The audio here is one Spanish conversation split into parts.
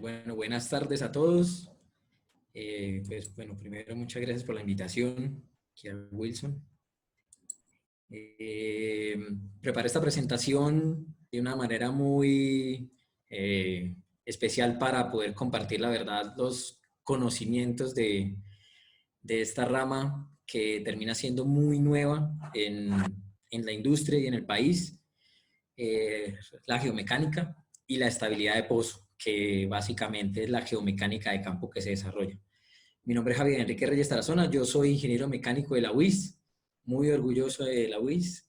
Bueno, buenas tardes a todos. Pues bueno, primero muchas gracias por la invitación, aquí a Wilson. Eh, Preparé esta presentación de una manera muy especial para poder compartir la verdad, los conocimientos de esta rama que termina siendo muy nueva en la industria y en el país, la geomecánica y la estabilidad de pozo, que básicamente es la geomecánica de campo que se desarrolla. Mi nombre es Javier Enrique Reyes Tarazona, yo soy ingeniero mecánico de la UIS, muy orgulloso de la UIS.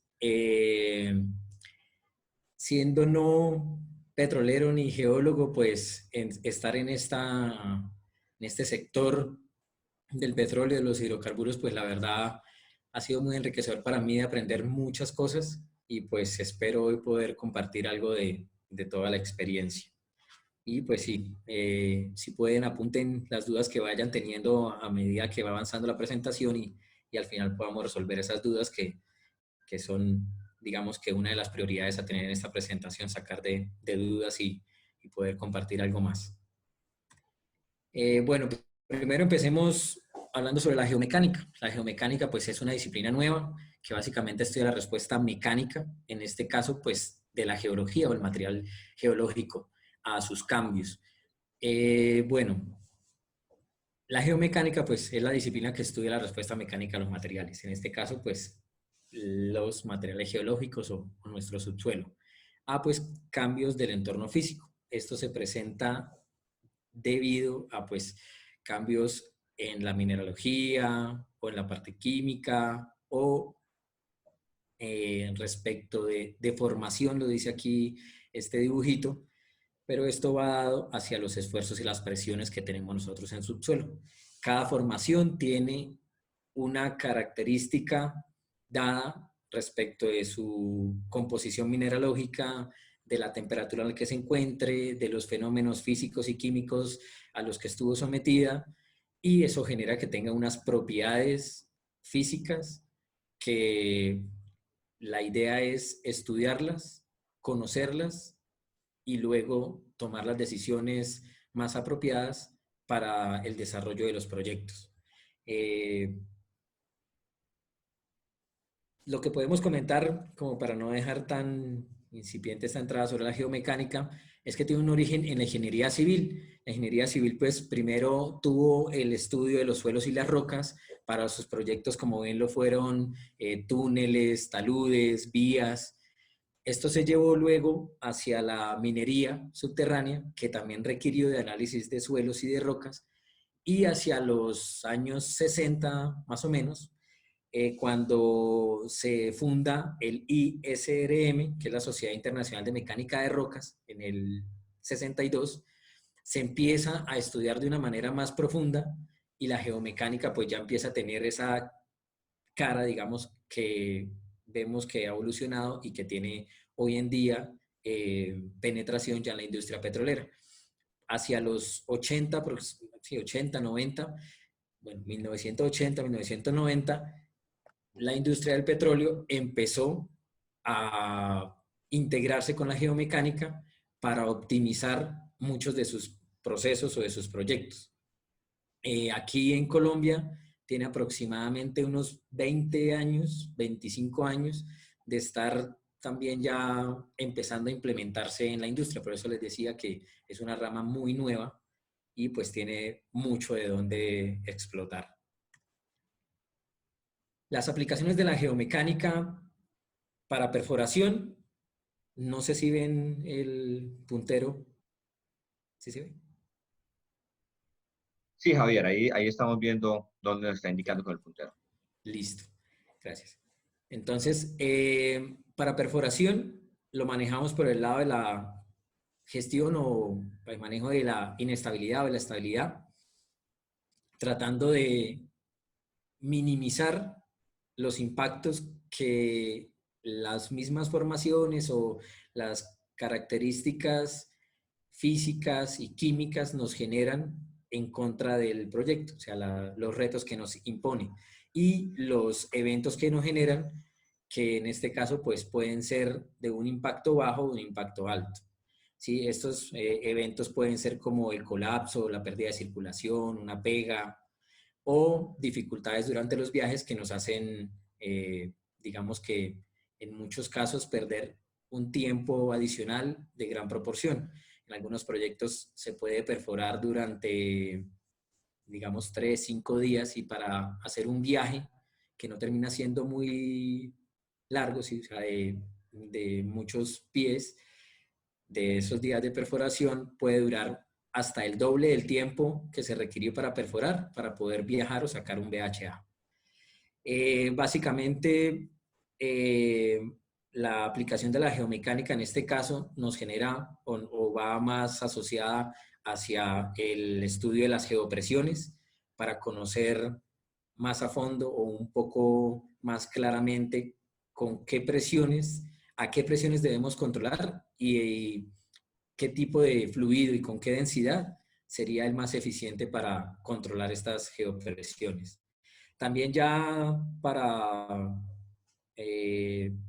Siendo no petrolero ni geólogo, pues estar en este sector del petróleo, de los hidrocarburos, pues la verdad ha sido muy enriquecedor para mí de aprender muchas cosas y pues espero hoy poder compartir algo de toda la experiencia. Y pues sí, si pueden apunten las dudas que vayan teniendo a medida que va avanzando la presentación y al final podamos resolver esas dudas que son, digamos que una de las prioridades a tener en esta presentación, sacar de dudas y poder compartir algo más. Bueno, primero empecemos hablando sobre la geomecánica. La geomecánica pues es una disciplina nueva que básicamente estudia la respuesta mecánica, en este caso pues de la geología o el material geológico a sus cambios. Bueno, la geomecánica pues es la disciplina que estudia la respuesta mecánica a los materiales, en este caso pues los materiales geológicos o nuestro subsuelo, a pues cambios del entorno físico. Esto se presenta debido a pues cambios en la mineralogía o en la parte química o respecto de formación, lo dice aquí este dibujito, pero esto va dado hacia los esfuerzos y las presiones que tenemos nosotros en subsuelo. Cada formación tiene una característica dada respecto de su composición mineralógica, de la temperatura en la que se encuentre, de los fenómenos físicos y químicos a los que estuvo sometida, y eso genera que tenga unas propiedades físicas que la idea es estudiarlas, conocerlas y luego tomar las decisiones más apropiadas para el desarrollo de los proyectos. Lo que podemos comentar, como para no dejar tan incipiente esta entrada sobre la geomecánica, es que tiene un origen en la ingeniería civil. La ingeniería civil, pues, primero tuvo el estudio de los suelos y las rocas para sus proyectos, como ven, lo fueron túneles, taludes, vías. Esto se llevó luego hacia la minería subterránea, que también requirió de análisis de suelos y de rocas, y hacia los años 60, más o menos, cuando se funda el ISRM, que es la Sociedad Internacional de Mecánica de Rocas, en el 62, se empieza a estudiar de una manera más profunda y la geomecánica pues ya empieza a tener esa cara, digamos, que vemos que ha evolucionado y que tiene hoy en día penetración ya en la industria petrolera. Hacia los 80, sí, 80, 90, bueno, 1980, 1990, la industria del petróleo empezó a integrarse con la geomecánica para optimizar muchos de sus procesos o de sus proyectos. Aquí en Colombia tiene aproximadamente unos 20 años, 25 años de estar también ya empezando a implementarse en la industria. Por eso les decía que es una rama muy nueva y pues tiene mucho de dónde explotar. Las aplicaciones de la geomecánica para perforación, no sé si ven el puntero. ¿Sí se ve? Sí, Javier, ahí estamos viendo dónde nos está indicando con el puntero. Listo, gracias. Entonces, para perforación lo manejamos por el lado de la gestión o el manejo de la inestabilidad o de la estabilidad, tratando de minimizar los impactos que las mismas formaciones o las características físicas y químicas nos generan en contra del proyecto, o sea, los retos que nos impone y los eventos que nos generan, que en este caso pues pueden ser de un impacto bajo o un impacto alto. ¿sí? Estos eventos pueden ser como el colapso, la pérdida de circulación, una pega o dificultades durante los viajes que nos hacen, digamos que en muchos casos, perder un tiempo adicional de gran proporción. En algunos proyectos se puede perforar durante, digamos, 3, 5 días y para hacer un viaje que no termina siendo muy largo, ¿sí? O sea, de muchos pies, de esos días de perforación puede durar hasta el doble del tiempo que se requirió para perforar, para poder viajar o sacar un VHA. Básicamente, eh, la aplicación de la geomecánica en este caso nos genera o va más asociada hacia el estudio de las geopresiones para conocer más a fondo o un poco más claramente con qué presiones, a qué presiones debemos controlar y qué tipo de fluido y con qué densidad sería el más eficiente para controlar estas geopresiones. También ya para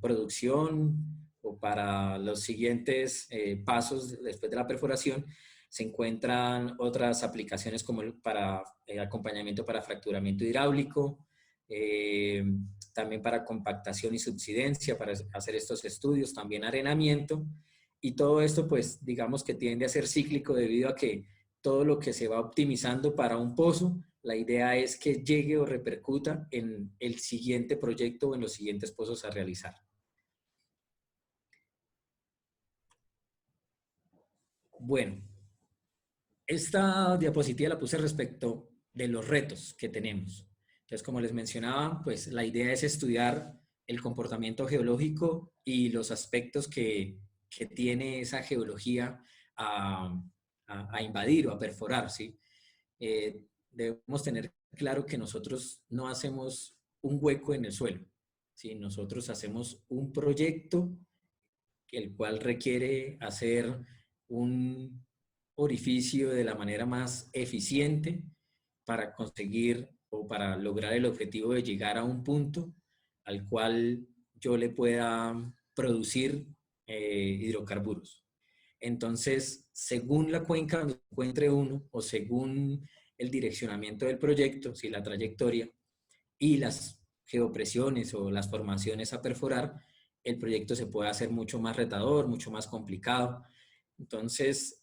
producción o para los siguientes pasos después de la perforación, se encuentran otras aplicaciones como para acompañamiento para fracturamiento hidráulico, eh, también para compactación y subsidencia, para hacer estos estudios, también arenamiento. Y todo esto, pues, digamos que tiende a ser cíclico debido a que todo lo que se va optimizando para un pozo, la idea es que llegue o repercuta en el siguiente proyecto o en los siguientes pozos a realizar. Bueno, esta diapositiva la puse respecto de los retos que tenemos. Entonces, como les mencionaba, pues la idea es estudiar el comportamiento geológico y los aspectos que tiene esa geología a invadir o a perforar, ¿sí? Debemos tener claro que nosotros no hacemos un hueco en el suelo, ¿sí? Nosotros hacemos un proyecto el cual requiere hacer un orificio de la manera más eficiente para conseguir o para lograr el objetivo de llegar a un punto al cual yo le pueda producir hidrocarburos. Entonces, según la cuenca donde se encuentre uno o según el direccionamiento del proyecto, si la trayectoria y las geopresiones o las formaciones a perforar, el proyecto se puede hacer mucho más retador, mucho más complicado. Entonces,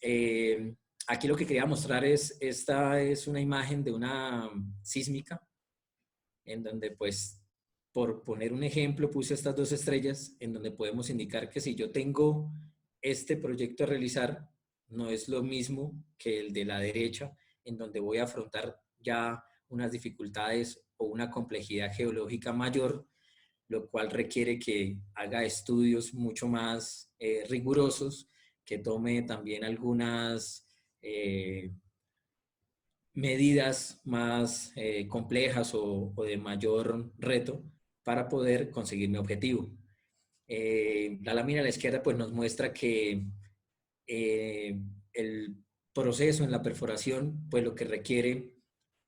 aquí lo que quería mostrar esta es una imagen de una sísmica, en donde pues, por poner un ejemplo, puse estas dos estrellas, en donde podemos indicar que si yo tengo este proyecto a realizar, no es lo mismo que el de la derecha, en donde voy a afrontar ya unas dificultades o una complejidad geológica mayor, lo cual requiere que haga estudios mucho más rigurosos, que tome también algunas medidas más complejas o de mayor reto para poder conseguir mi objetivo. La lámina a la izquierda pues nos muestra que el proceso en la perforación pues lo que requiere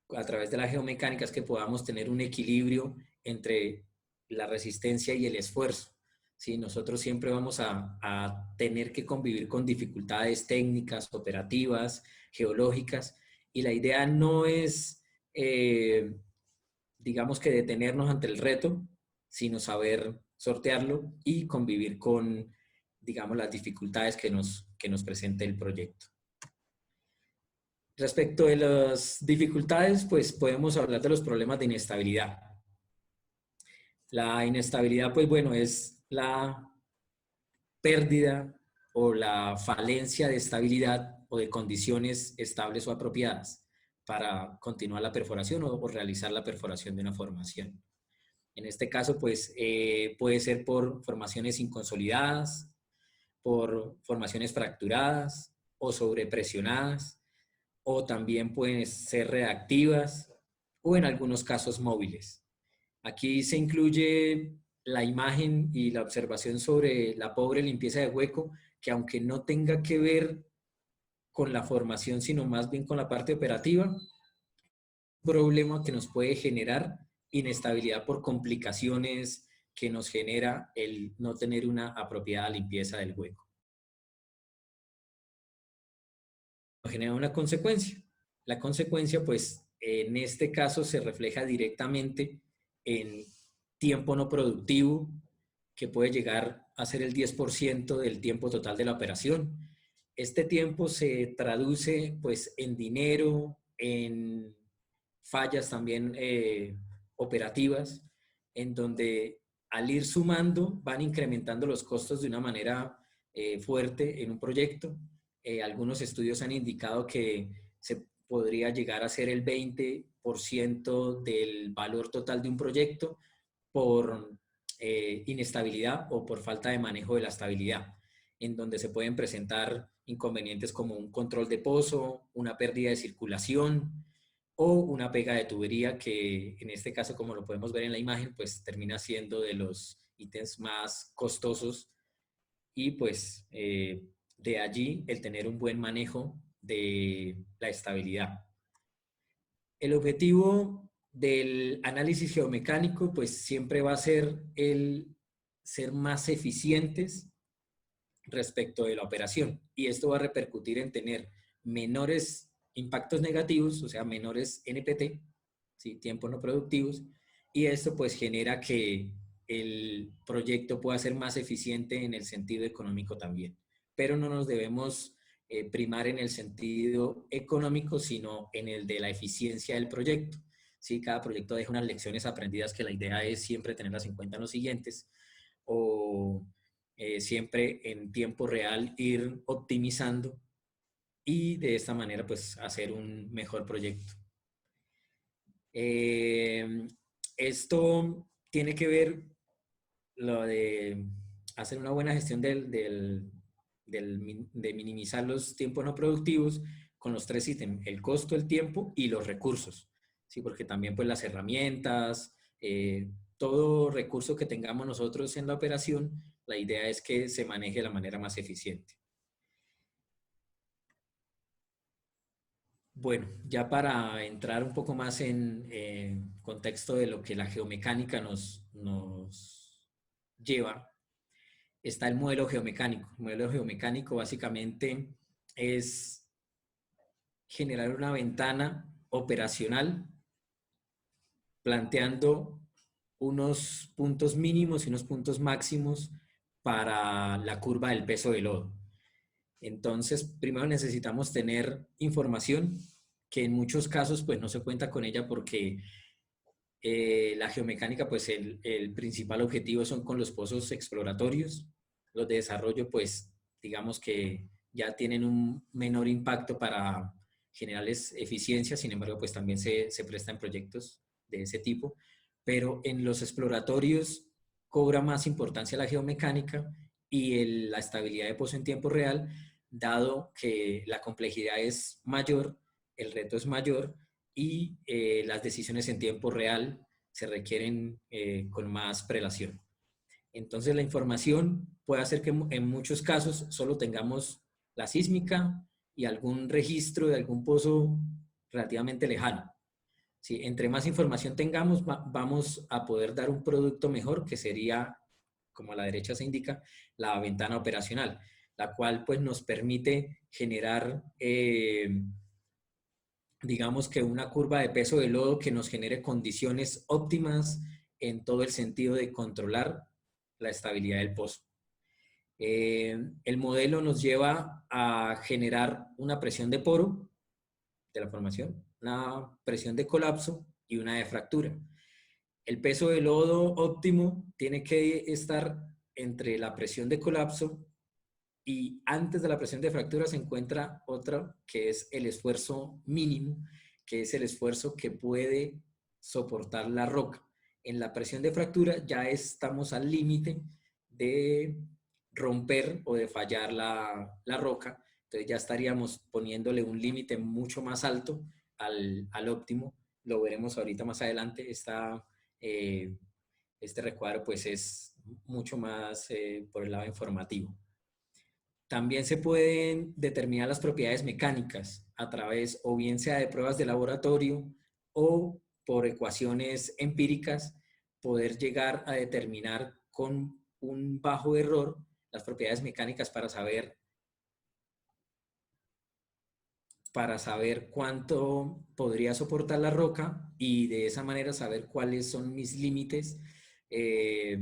a través de la geomecánica es que podamos tener un equilibrio entre la resistencia y el esfuerzo. ¿Sí? Nosotros siempre vamos a tener que convivir con dificultades técnicas, operativas, geológicas, y la idea no es, digamos que detenernos ante el reto, sino saber sortearlo y convivir con, digamos, las dificultades que nos presente el proyecto. Respecto de las dificultades, pues podemos hablar de los problemas de inestabilidad. La inestabilidad, pues bueno, es la pérdida o la falencia de estabilidad o de condiciones estables o apropiadas para continuar la perforación o realizar la perforación de una formación. En este caso, pues puede ser por formaciones inconsolidadas, por formaciones fracturadas o sobrepresionadas, o también pueden ser reactivas o en algunos casos móviles. Aquí se incluye la imagen y la observación sobre la pobre limpieza de hueco, que aunque no tenga que ver con la formación, sino más bien con la parte operativa, un problema que nos puede generar inestabilidad por complicaciones que nos genera el no tener una apropiada limpieza del hueco. genera una consecuencia. La consecuencia, pues, en este caso se refleja directamente en tiempo no productivo, que puede llegar a ser el 10% del tiempo total de la operación. Este tiempo se traduce, pues, en dinero, en fallas también operativas, en donde al ir sumando van incrementando los costos de una manera fuerte en un proyecto. Algunos estudios han indicado que se podría llegar a ser el 20% del valor total de un proyecto por inestabilidad o por falta de manejo de la estabilidad, en donde se pueden presentar inconvenientes como un control de pozo, una pérdida de circulación o una pega de tubería que en este caso, como lo podemos ver en la imagen, pues termina siendo de los ítems más costosos y pues de allí el tener un buen manejo de la estabilidad. El objetivo del análisis geomecánico pues siempre va a ser el ser más eficientes respecto de la operación y esto va a repercutir en tener menores impactos negativos, o sea, menores NPT, ¿sí? Tiempos no productivos, y esto pues genera que el proyecto pueda ser más eficiente en el sentido económico también. Pero no nos debemos primar en el sentido económico, sino en el de la eficiencia del proyecto. ¿Sí? Cada proyecto deja unas lecciones aprendidas que la idea es siempre tenerlas en cuenta en los siguientes, o siempre en tiempo real ir optimizando y de esta manera pues hacer un mejor proyecto. Esto tiene que ver lo de hacer una buena gestión de minimizar los tiempos no productivos con los tres ítems, el costo, el tiempo y los recursos, ¿sí? Porque también pues las herramientas, todo recurso que tengamos nosotros en la operación, la idea es que se maneje de la manera más eficiente. Bueno, ya para entrar un poco más en contexto de lo que la geomecánica nos lleva, está el modelo geomecánico. El modelo geomecánico básicamente es generar una ventana operacional planteando unos puntos mínimos y unos puntos máximos para la curva del peso del lodo. Entonces, primero necesitamos tener información que en muchos casos pues no se cuenta con ella porque la geomecánica pues el principal objetivo son con los pozos exploratorios. Los de desarrollo pues digamos que ya tienen un menor impacto para generarles eficiencia, sin embargo pues también se prestan proyectos de ese tipo, pero en los exploratorios cobra más importancia la geomecánica y la estabilidad de pozo en tiempo real, dado que la complejidad es mayor, el reto es mayor y las decisiones en tiempo real se requieren con más prelación. Entonces la información puede hacer que en muchos casos solo tengamos la sísmica y algún registro de algún pozo relativamente lejano. ¿Sí? Entre más información tengamos, vamos a poder dar un producto mejor que sería, como a la derecha se indica, la ventana operacional, la cual pues nos permite generar digamos que una curva de peso de lodo que nos genere condiciones óptimas en todo el sentido de controlar la estabilidad del pozo. El modelo nos lleva a generar una presión de poro de la formación, una presión de colapso y una de fractura. El peso de lodo óptimo tiene que estar entre la presión de colapso y antes de la presión de fractura se encuentra otra que es el esfuerzo mínimo, que es el esfuerzo que puede soportar la roca. En la presión de fractura ya estamos al límite de romper o de fallar la roca, entonces ya estaríamos poniéndole un límite mucho más alto al óptimo. Lo veremos ahorita más adelante. Este recuadro pues es mucho más por el lado informativo. También se pueden determinar las propiedades mecánicas a través o bien sea de pruebas de laboratorio o por ecuaciones empíricas, poder llegar a determinar con un bajo error las propiedades mecánicas para saber para saber cuánto podría soportar la roca y de esa manera saber cuáles son mis límites eh,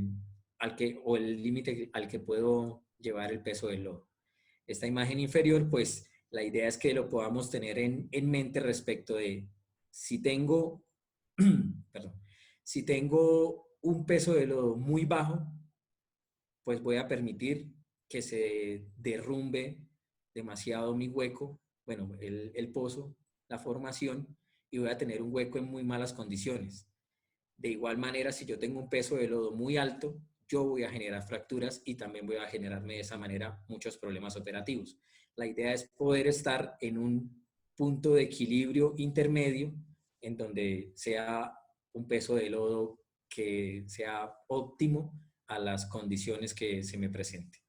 o el límite al que puedo llevar el peso del lodo. Esta imagen inferior, pues la idea es que lo podamos tener en mente respecto de si tengo, perdón, si tengo un peso de lodo muy bajo, pues voy a permitir que se derrumbe demasiado mi hueco, bueno, el pozo, la formación, y voy a tener un hueco en muy malas condiciones. De igual manera, si yo tengo un peso de lodo muy alto, yo voy a generar fracturas y también voy a generarme de esa manera muchos problemas operativos. La idea es poder estar en un punto de equilibrio intermedio en donde sea un peso de lodo que sea óptimo a las condiciones que se me presenten.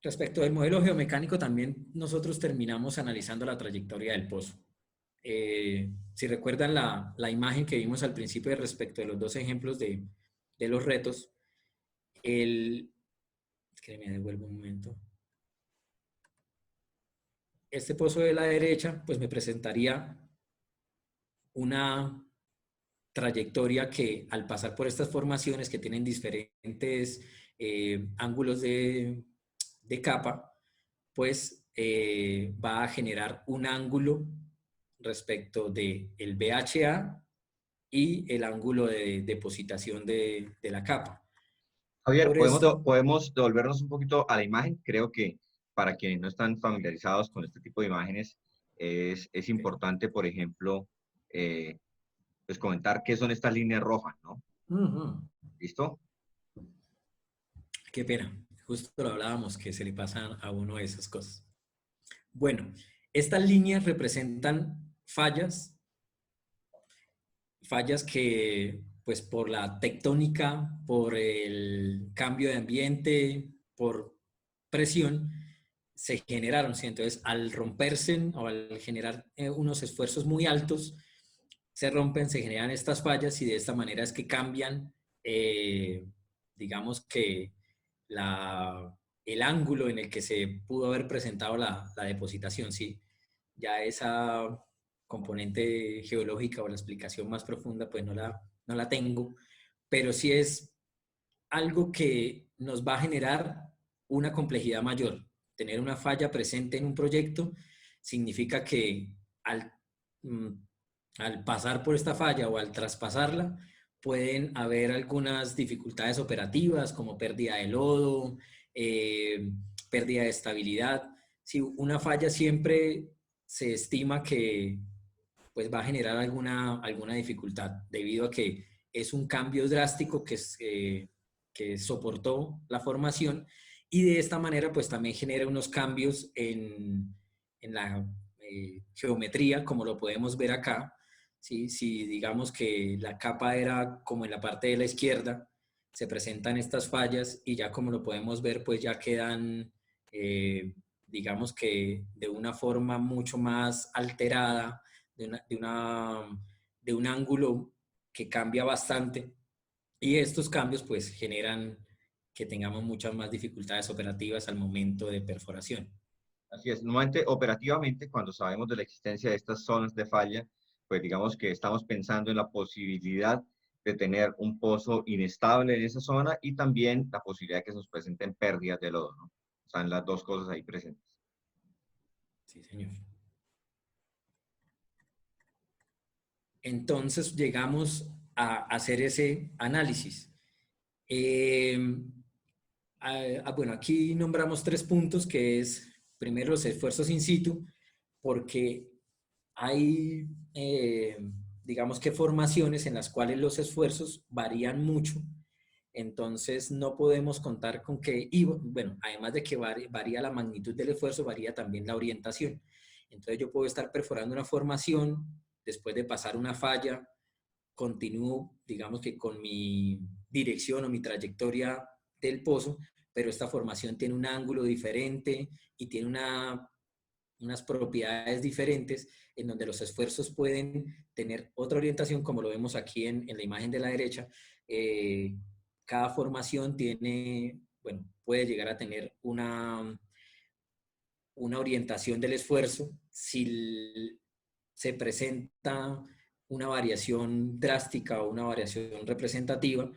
Respecto del modelo geomecánico, también nosotros terminamos analizando la trayectoria del pozo. Si recuerdan la imagen que vimos al principio respecto de los dos ejemplos de los retos, es que me devuelvo un momento. Este pozo de la derecha, pues me presentaría una trayectoria que al pasar por estas formaciones que tienen diferentes ángulos de capa, pues va a generar un ángulo respecto del BHA y el ángulo de depositación de la capa. Javier, Por esto, podemos devolvernos un poquito a la imagen. Creo que para quienes no están familiarizados con este tipo de imágenes, es importante, por ejemplo, eh, pues comentar qué son estas líneas rojas, ¿no? ¿Listo? qué pena, justo lo hablábamos que se le pasan a uno esas cosas. Bueno, estas líneas representan fallas que pues por la tectónica, por el cambio de ambiente, por presión, se generaron. ¿Sí? Entonces, al romperse o al generar unos esfuerzos muy altos, se rompen, se generan estas fallas y de esta manera es que cambian, digamos que el ángulo en el que se pudo haber presentado la depositación. Sí, ya esa componente geológica o la explicación más profunda, pues no la tengo, pero sí es algo que nos va a generar una complejidad mayor. Tener una falla presente en un proyecto significa que mm, al pasar por esta falla o al traspasarla, pueden haber algunas dificultades operativas como pérdida de lodo, pérdida de estabilidad. Si una falla siempre se estima que pues va a generar alguna dificultad debido a que es un cambio drástico que soportó la formación y de esta manera pues también genera unos cambios en la geometría como lo podemos ver acá. ¿Sí? Si digamos que la capa era como en la parte de la izquierda, se presentan estas fallas y ya como lo podemos ver pues ya quedan digamos que de una forma mucho más alterada, de, una, de, una, de un ángulo que cambia bastante y estos cambios pues generan que tengamos muchas más dificultades operativas al momento de perforación. Así es. Normalmente, operativamente, cuando sabemos de la existencia de estas zonas de falla, pues digamos que estamos pensando en la posibilidad de tener un pozo inestable en esa zona y también la posibilidad de que se nos presenten pérdidas de lodo, ¿no? Están las dos cosas ahí presentes. Sí, señor. Entonces llegamos a hacer ese análisis. Eh, bueno, aquí nombramos 3 puntos, que es primero los esfuerzos in situ, porque hay, digamos que formaciones en las cuales los esfuerzos varían mucho, entonces no podemos contar con que, y bueno, además de que varía la magnitud del esfuerzo, varía también la orientación. Entonces yo puedo estar perforando una formación, después de pasar una falla, continúo, digamos que con mi dirección o mi trayectoria del pozo, pero esta formación tiene un ángulo diferente y tiene unas propiedades diferentes en donde los esfuerzos pueden tener otra orientación, como lo vemos aquí en la imagen de la derecha, cada formación tiene, bueno, puede llegar a tener una orientación del esfuerzo. Si se presenta una variación drástica o una variación representativa,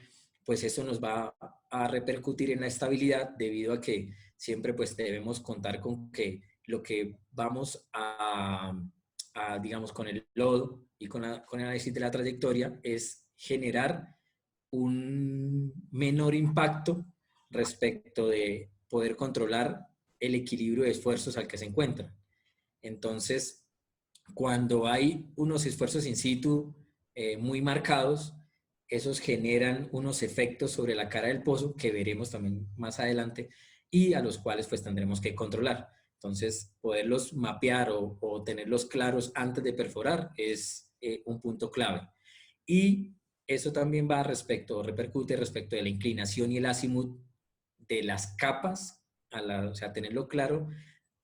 pues eso nos va a repercutir en la estabilidad, debido a que siempre pues debemos contar con que lo que vamos digamos, con el lodo y con el análisis de la trayectoria es generar un menor impacto respecto de poder controlar el equilibrio de esfuerzos al que se encuentra. Entonces, cuando hay unos esfuerzos in situ muy marcados, esos generan unos efectos sobre la cara del pozo que veremos también más adelante y a los cuales pues tendremos que controlar. Entonces, poderlos mapear o tenerlos claros antes de perforar es un punto clave. Y eso también va repercute respecto de la inclinación y el azimut de las capas, o sea, tenerlo claro,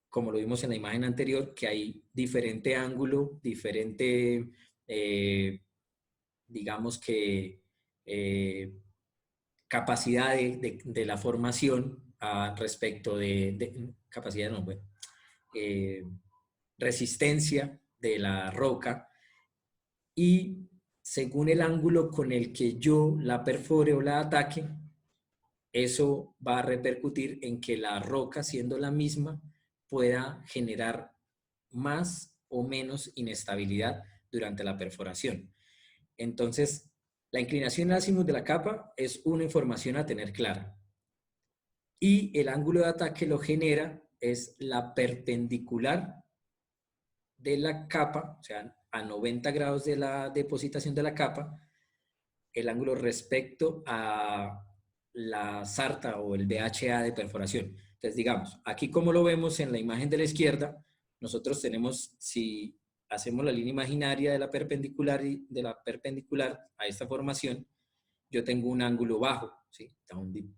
como lo vimos en la imagen anterior, que hay diferente ángulo, diferente, digamos que, capacidad de la formación respecto capacidad, no, bueno, eh, resistencia de la roca, y según el ángulo con el que yo la perfore o la ataque, eso va a repercutir en que la roca, siendo la misma, pueda generar más o menos inestabilidad durante la perforación. Entonces, la inclinación azimut de la capa es una información a tener clara. Y el ángulo de ataque lo genera es la perpendicular de la capa, o sea, a 90 grados de la depositación de la capa, el ángulo respecto a la sarta o el BHA de perforación. Entonces, digamos, aquí como lo vemos en la imagen de la izquierda, nosotros tenemos, si hacemos la línea imaginaria de la perpendicular a esta formación, yo tengo un ángulo bajo, ¿sí? Down deep.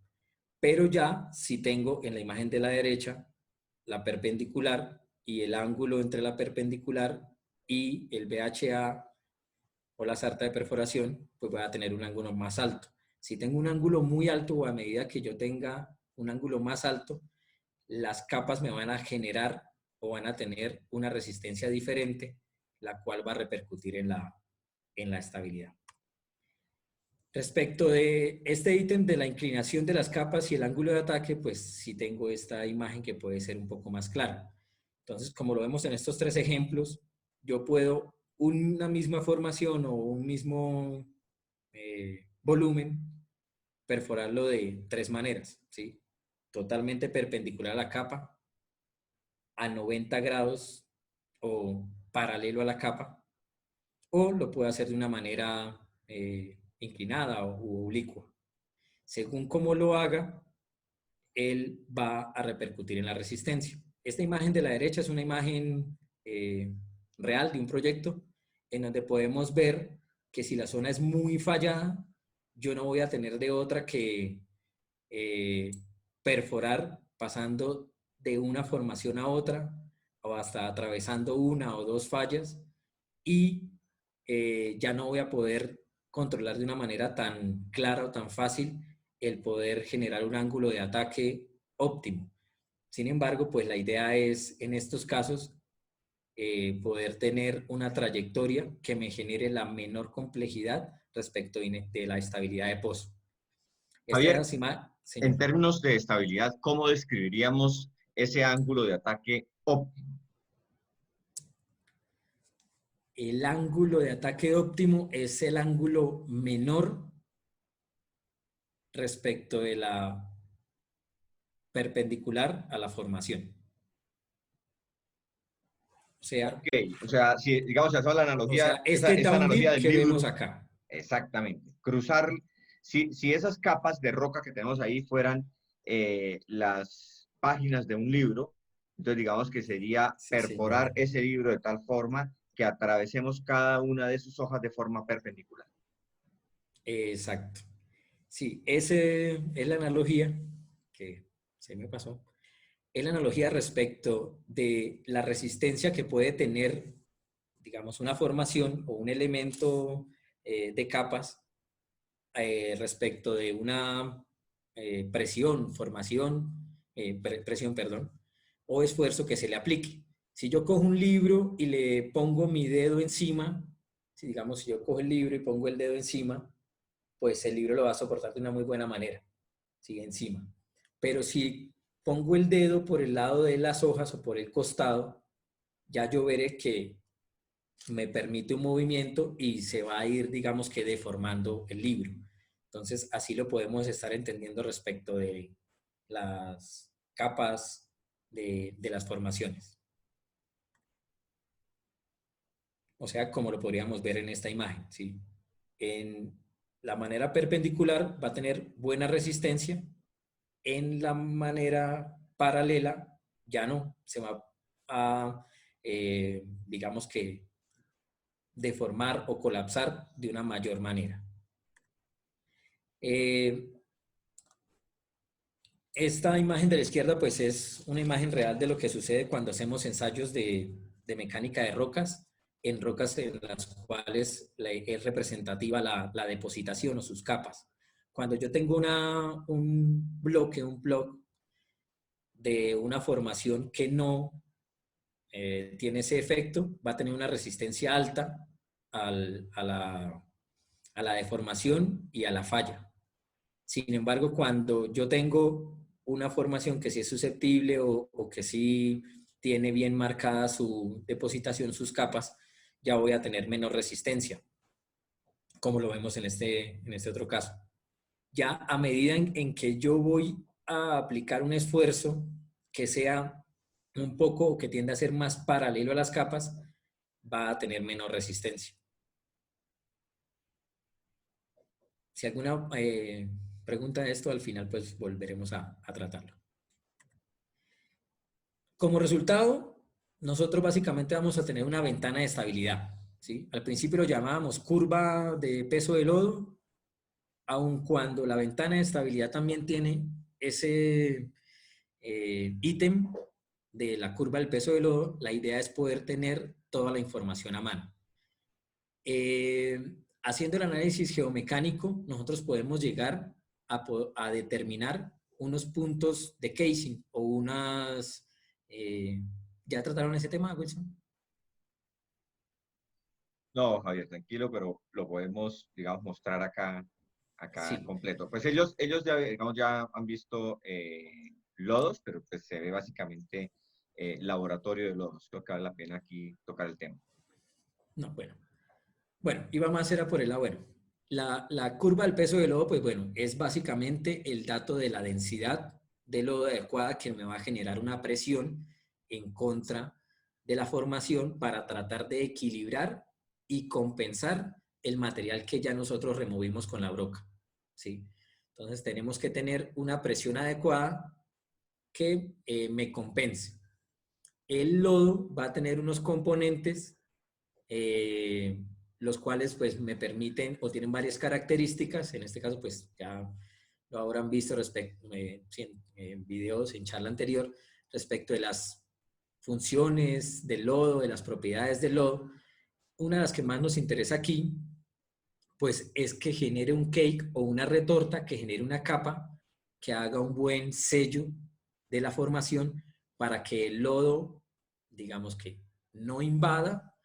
Pero ya si tengo en la imagen de la derecha la perpendicular y el ángulo entre la perpendicular y el BHA o la sarta de perforación, pues voy a tener un ángulo más alto. Si tengo un ángulo muy alto, o a medida que yo tenga un ángulo más alto, las capas me van a generar o van a tener una resistencia diferente, la cual va a repercutir en la estabilidad. Respecto de este ítem de la inclinación de las capas y el ángulo de ataque, pues sí tengo esta imagen que puede ser un poco más clara. Entonces, como lo vemos en estos tres ejemplos, yo puedo una misma formación o un mismo volumen perforarlo de tres maneras, ¿sí? Totalmente perpendicular a la capa, a 90 grados o paralelo a la capa, o lo puedo hacer de una manera inclinada o oblicua. Según cómo lo haga, él va a repercutir en la resistencia. Esta imagen de la derecha es una imagen real de un proyecto en donde podemos ver que si la zona es muy fallada, yo no voy a tener de otra que perforar pasando de una formación a otra o hasta atravesando una o dos fallas, y ya no voy a poder controlar de una manera tan clara o tan fácil el poder generar un ángulo de ataque óptimo. Sin embargo, pues la idea es en estos casos poder tener una trayectoria que me genere la menor complejidad respecto de la estabilidad de pozo. Javier, Esta imagen, en señor. términos de estabilidad, ¿cómo describiríamos ese ángulo de ataque óptimo? El ángulo de ataque óptimo es el ángulo menor respecto de la perpendicular a la formación. O Ok, sea, o sea, si digamos, si hacemos la analogía, este esa down analogía dip del que vemos libro, acá. exactamente, cruzar, si esas capas de roca que tenemos ahí fueran las páginas de un libro, entonces digamos que sería Sí, perforar señor. ese libro de tal forma que atravesemos cada una de sus hojas de forma perpendicular. Exacto. Sí, ese es la analogía que se me pasó. Es la analogía respecto de la resistencia que puede tener, digamos, una formación o un elemento de capas respecto de una presión, presión, perdón, o esfuerzo que se le aplique. Si yo cojo un libro y le pongo mi dedo encima, si digamos, si yo cojo el libro y pongo el dedo encima, pues el libro lo va a soportar de una muy buena manera, sigue encima. Pero si pongo el dedo por el lado de las hojas o por el costado, ya yo veré que me permite un movimiento y se va a ir, digamos que, deformando el libro. Entonces, así lo podemos estar entendiendo respecto de las capas de las formaciones. O sea, como lo podríamos ver en esta imagen, ¿sí? En la manera perpendicular va a tener buena resistencia, en la manera paralela ya no, se va a, digamos que, deformar o colapsar de una mayor manera. Esta imagen de la izquierda pues es una imagen real de lo que sucede cuando hacemos ensayos de mecánica de rocas, en rocas en las cuales es representativa la depositación o sus capas. Cuando yo tengo un bloque de una formación que no tiene ese efecto, va a tener una resistencia alta a la deformación y a la falla. Sin embargo, cuando yo tengo una formación que sí es susceptible o que sí tiene bien marcada su depositación, sus capas, ya voy a tener menos resistencia, como lo vemos en este otro caso. Ya a medida en que yo voy a aplicar un esfuerzo que sea un poco o que tienda a ser más paralelo a las capas, va a tener menos resistencia. Si alguna pregunta de esto, al final pues volveremos a tratarlo. Como resultado, nosotros básicamente vamos a tener una ventana de estabilidad, ¿sí? Al principio lo llamábamos curva de peso de lodo, aun cuando la ventana de estabilidad también tiene ese ítem de la curva del peso de lodo, la idea es poder tener toda la información a mano. Haciendo el análisis geomecánico, nosotros podemos llegar a determinar unos puntos de casing o unas... ¿ya trataron ese tema, Wilson? No, Javier, tranquilo, pero lo podemos, digamos, mostrar acá Sí. completo. Pues ellos ya, digamos, ya han visto lodos, pero pues se ve básicamente laboratorio de lodos. Creo que vale la pena aquí tocar el tema. No, bueno. Bueno, iba más era por el lado, bueno. La curva del peso del lodo, pues bueno, es básicamente el dato de la densidad de lodo adecuada que me va a generar una presión en contra de la formación para tratar de equilibrar y compensar el material que ya nosotros removimos con la broca, ¿sí? Entonces tenemos que tener una presión adecuada que me compense. El lodo va a tener unos componentes eh, los cuales pues me permiten o tienen varias características, en este caso pues ya lo habrán visto respecto, en videos, en charla anterior, respecto de las funciones del lodo, de las propiedades del lodo. Una de las que más nos interesa aquí pues es que genere un cake o una retorta, que genere una capa que haga un buen sello de la formación para que el lodo, digamos que no invada,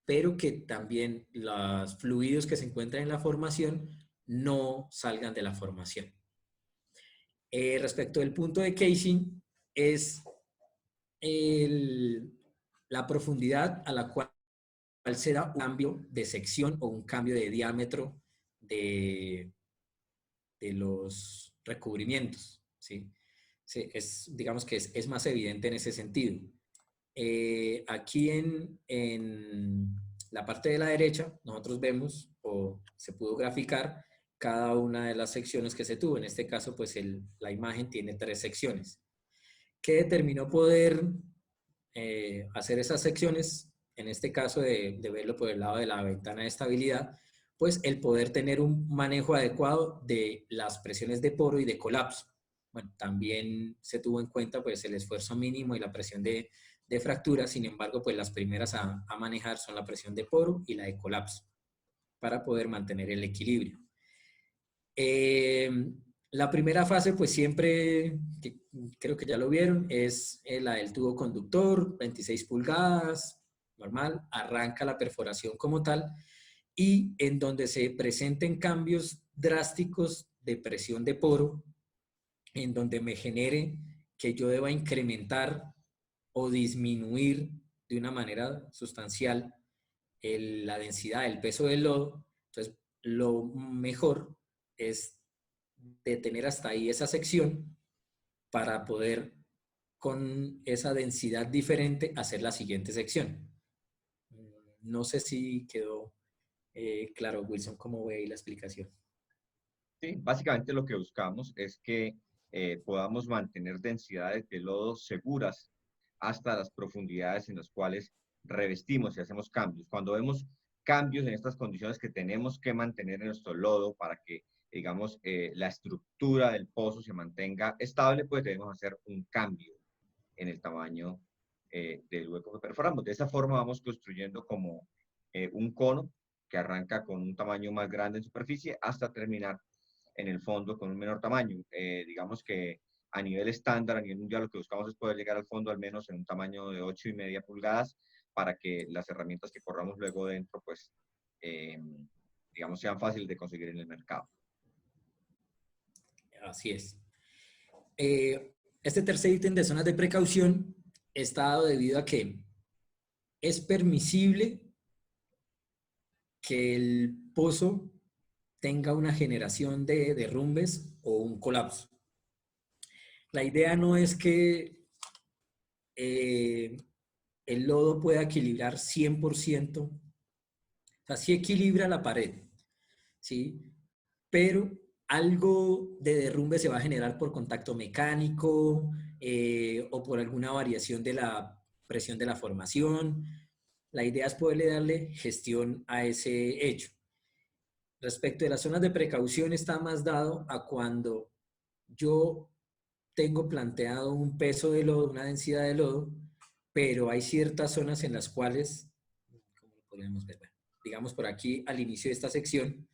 pero que también los fluidos que se encuentran en la formación no salgan de la formación. Respecto del punto de casing, es el, la profundidad a la cual se da un cambio de sección o un cambio de diámetro de, de los recubrimientos, ¿sí? Digamos que es más evidente en ese sentido. Aquí en la parte de la derecha, nosotros vemos o se pudo graficar cada una de las secciones que se tuvo. En este caso, pues la imagen tiene 3 secciones. ¿Qué determinó poder hacer esas secciones? En este caso, de verlo por el lado de la ventana de estabilidad, pues el poder tener un manejo adecuado de las presiones de poro y de colapso. Bueno, también se tuvo en cuenta pues el esfuerzo mínimo y la presión de fractura. Sin embargo, pues las primeras a manejar son la presión de poro y la de colapso para poder mantener el equilibrio. Eh, la primera fase, pues siempre, que creo que ya lo vieron, es la del tubo conductor, 26 pulgadas, normal, arranca la perforación como tal, y en donde se presenten cambios drásticos de presión de poro, en donde me genere que yo deba incrementar o disminuir de una manera sustancial la densidad, el peso del lodo. Entonces, lo mejor es detener hasta ahí esa sección para poder con esa densidad diferente hacer la siguiente sección. No sé si quedó claro, Wilson, cómo ve ahí la explicación. Sí, básicamente lo que buscamos es que podamos mantener densidades de lodo seguras hasta las profundidades en las cuales revestimos y hacemos cambios. Cuando vemos cambios en estas condiciones que tenemos que mantener en nuestro lodo para que, digamos, la estructura del pozo se mantenga estable, pues debemos hacer un cambio en el tamaño del hueco que perforamos. De esa forma vamos construyendo como un cono que arranca con un tamaño más grande en superficie hasta terminar en el fondo con un menor tamaño. Digamos que a nivel estándar, a nivel mundial, lo que buscamos es poder llegar al fondo al menos en un tamaño de 8,5 pulgadas para que las herramientas que corramos luego dentro, pues, eh, digamos, sean fáciles de conseguir en el mercado. Así es. Este tercer ítem de zonas de precaución está dado debido a que es permisible que el pozo tenga una generación de derrumbes o un colapso. La idea no es que eh, el lodo pueda equilibrar 100%, o sea, sí equilibra la pared, ¿sí? Pero algo de derrumbe se va a generar por contacto mecánico o por alguna variación de la presión de la formación. La idea es poderle darle gestión a ese hecho. Respecto de las zonas de precaución, está más dado a cuando yo tengo planteado un peso de lodo, una densidad de lodo, pero hay ciertas zonas en las cuales, ¿cómo lo podemos ver? Digamos por aquí al inicio de esta sección,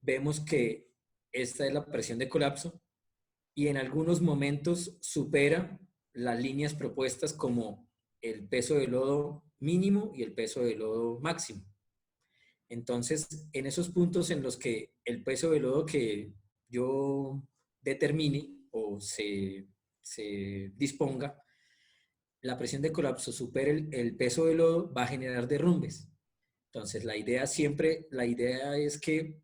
vemos que esta es la presión de colapso y en algunos momentos supera las líneas propuestas como el peso de lodo mínimo y el peso de lodo máximo. Entonces, en esos puntos en los que el peso de lodo que yo determine o se disponga, la presión de colapso supera el peso de lodo, va a generar derrumbes. Entonces, la idea es que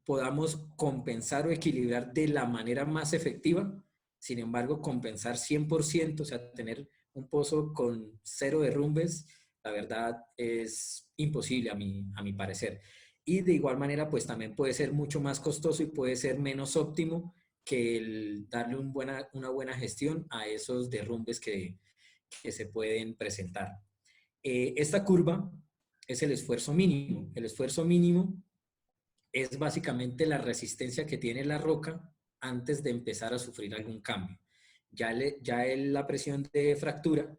podamos compensar o equilibrar de la manera más efectiva. Sin embargo, compensar 100%, o sea, tener un pozo con cero derrumbes, la verdad es imposible a mi parecer. Y de igual manera, pues también puede ser mucho más costoso y puede ser menos óptimo que el darle una buena gestión a esos derrumbes que se pueden presentar. Esta curva es el esfuerzo mínimo. El esfuerzo mínimo es básicamente la resistencia que tiene la roca antes de empezar a sufrir algún cambio. La presión de fractura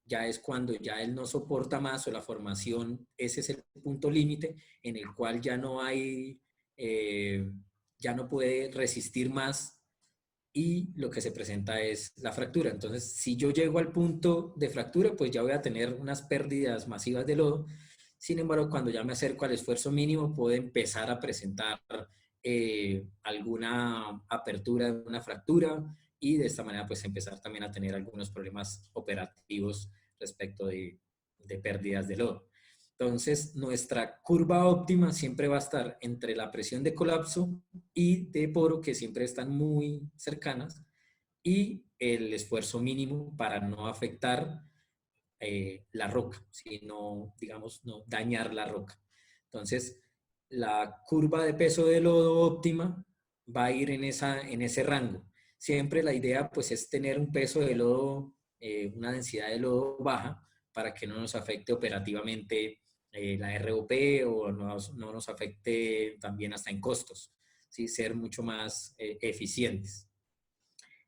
ya es cuando ya él no soporta más o la formación, ese es el punto límite en el cual ya no hay, ya no puede resistir más y lo que se presenta es la fractura. Entonces, si yo llego al punto de fractura, pues ya voy a tener unas pérdidas masivas de lodo. Sin embargo, cuando ya me acerco al esfuerzo mínimo, puedo empezar a presentar alguna apertura de una fractura y de esta manera pues empezar también a tener algunos problemas operativos respecto de pérdidas de lodo. Entonces, nuestra curva óptima siempre va a estar entre la presión de colapso y de poro, que siempre están muy cercanas, y el esfuerzo mínimo para no afectar la roca, sino, digamos, no dañar la roca. Entonces, la curva de peso de lodo óptima va a ir en ese rango. Siempre la idea, pues, es tener un peso de lodo, una densidad de lodo baja, para que no nos afecte operativamente la ROP o no nos afecte también hasta en costos, ¿sí? Ser mucho más eficientes.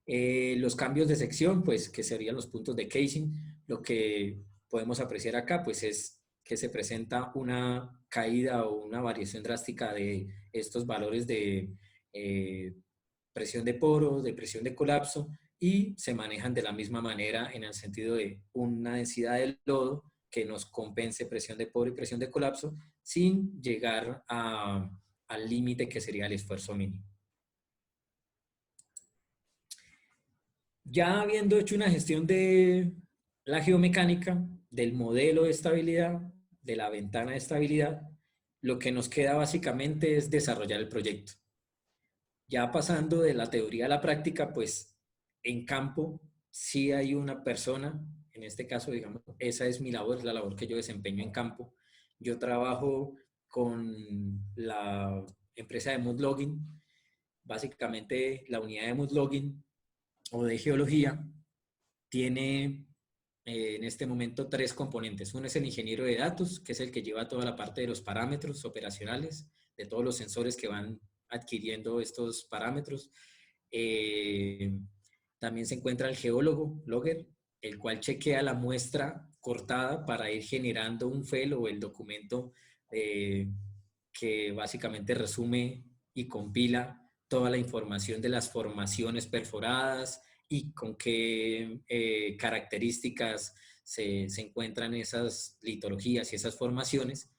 Los cambios de sección, pues que serían los puntos de casing, lo que podemos apreciar acá, pues es que se presenta una caída o una variación drástica de estos valores de presión de poro, de presión de colapso, y se manejan de la misma manera en el sentido de una densidad del lodo que nos compense presión de poro y presión de colapso sin llegar al límite que sería el esfuerzo mínimo. Ya habiendo hecho una gestión de la geomecánica, del modelo de estabilidad, de la ventana de estabilidad, lo que nos queda básicamente es desarrollar el proyecto. Ya pasando de la teoría a la práctica, pues en campo sí hay una persona, en este caso, digamos, esa es mi labor, la labor que yo desempeño en campo. Yo trabajo con la empresa de Moodlogging, básicamente la unidad de Moodlogging o de geología tiene en este momento tres componentes. Uno es el ingeniero de datos, que es el que lleva toda la parte de los parámetros operacionales, de todos los sensores que van adquiriendo estos parámetros. También se encuentra el geólogo, logger, el cual chequea la muestra cortada para ir generando un FEL o el documento que básicamente resume y compila toda la información de las formaciones perforadas y con qué características se encuentran esas litologías y esas formaciones.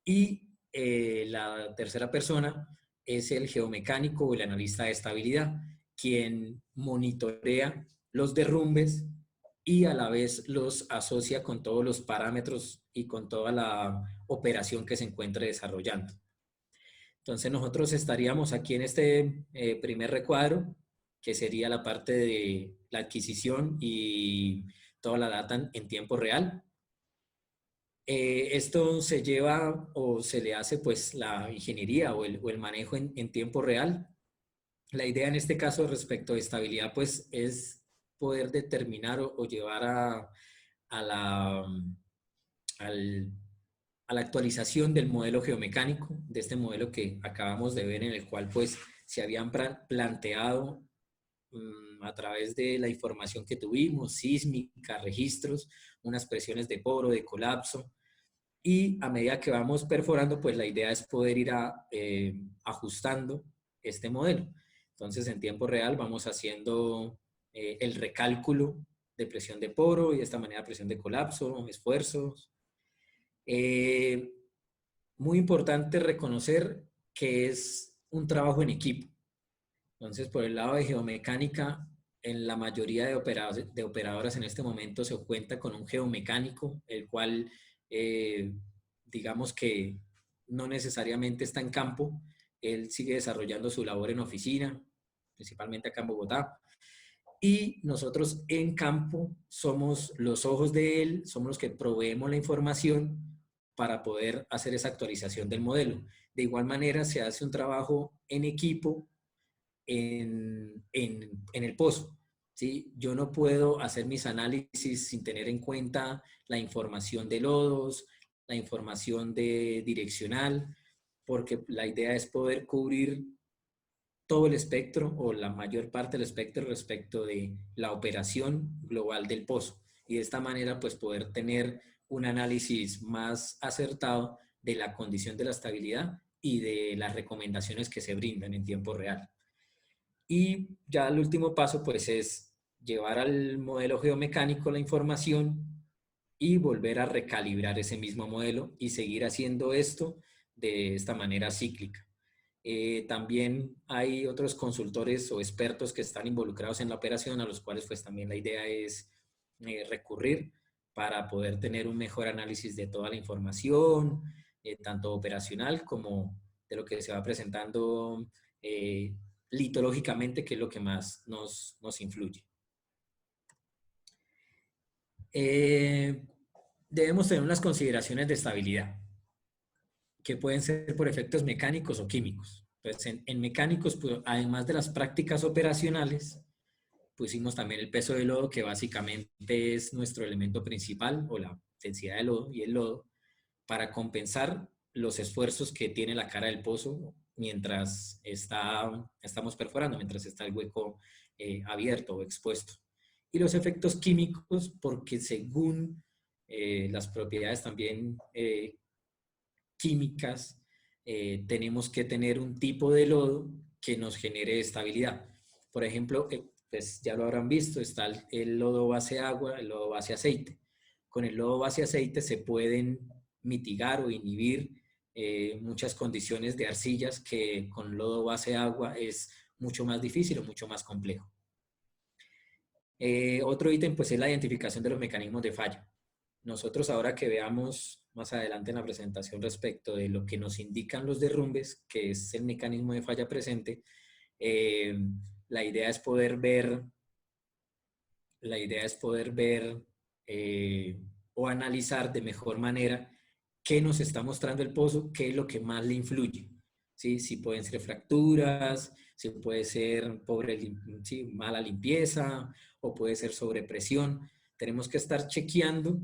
Y la tercera persona es el geomecánico o el analista de estabilidad, quien monitorea los derrumbes y a la vez los asocia con todos los parámetros y con toda la operación que se encuentre desarrollando. Entonces nosotros estaríamos aquí en este primer recuadro, que sería la parte de la adquisición y toda la data en tiempo real. Esto se lleva o se le hace pues la ingeniería o el manejo en tiempo real. La idea en este caso respecto de estabilidad pues es poder determinar o llevar a la, al, a la actualización del modelo geomecánico, de este modelo que acabamos de ver en el cual pues se habían planteado a través de la información que tuvimos, sísmica, registros, unas presiones de poro, de colapso, y a medida que vamos perforando, pues la idea es poder ir ajustando este modelo. Entonces, en tiempo real vamos haciendo el recálculo de presión de poro y de esta manera presión de colapso, esfuerzos. Muy importante reconocer que es un trabajo en equipo. Entonces, por el lado de geomecánica, en la mayoría de operadoras en este momento se cuenta con un geomecánico, el cual digamos que no necesariamente está en campo, él sigue desarrollando su labor en oficina, principalmente acá en Bogotá, y nosotros en campo somos los ojos de él, somos los que proveemos la información para poder hacer esa actualización del modelo. De igual manera, se hace un trabajo en equipo en el pozo. ¿Sí? Yo no puedo hacer mis análisis sin tener en cuenta la información de lodos, la información de direccional, porque la idea es poder cubrir todo el espectro o la mayor parte del espectro respecto de la operación global del pozo. Y de esta manera, pues poder tener un análisis más acertado de la condición de la estabilidad y de las recomendaciones que se brindan en tiempo real. Y ya el último paso pues es llevar al modelo geomecánico la información y volver a recalibrar ese mismo modelo y seguir haciendo esto de esta manera cíclica. También hay otros consultores o expertos que están involucrados en la operación a los cuales pues también la idea es recurrir para poder tener un mejor análisis de toda la información, tanto operacional como de lo que se va presentando litológicamente, que es lo que más nos influye. Debemos tener unas consideraciones de estabilidad, que pueden ser por efectos mecánicos o químicos. Entonces, en mecánicos, pues, además de las prácticas operacionales, pusimos también el peso del lodo, que básicamente es nuestro elemento principal, o la densidad del lodo y el lodo, para compensar los esfuerzos que tiene la cara del pozo mientras estamos perforando, mientras está el hueco abierto o expuesto. Y los efectos químicos, porque según las propiedades también químicas tenemos que tener un tipo de lodo que nos genere estabilidad. Por ejemplo, pues ya lo habrán visto, está el lodo base agua, el lodo base aceite. Con el lodo base aceite se pueden mitigar o inhibir muchas condiciones de arcillas que con lodo base agua es mucho más difícil o mucho más complejo. Otro ítem pues es la identificación de los mecanismos de falla. Nosotros ahora que veamos más adelante en la presentación respecto de lo que nos indican los derrumbes, que es el mecanismo de falla presente, eh, la idea es poder ver, o analizar de mejor manera qué nos está mostrando el pozo, qué es lo que más le influye. ¿Sí? Si pueden ser fracturas, si puede ser sí, mala limpieza o puede ser sobrepresión. Tenemos que estar chequeando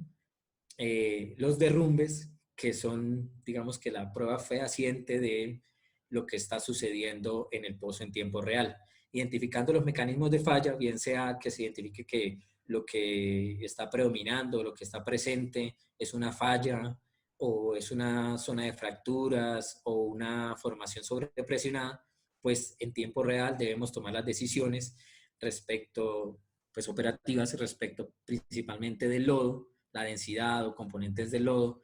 los derrumbes, que son, digamos que la prueba fehaciente de lo que está sucediendo en el pozo en tiempo real. Identificando los mecanismos de falla, bien sea que se identifique que lo que está predominando, lo que está presente es una falla o es una zona de fracturas o una formación sobrepresionada, pues en tiempo real debemos tomar las decisiones respecto, pues operativas respecto principalmente del lodo, la densidad o componentes del lodo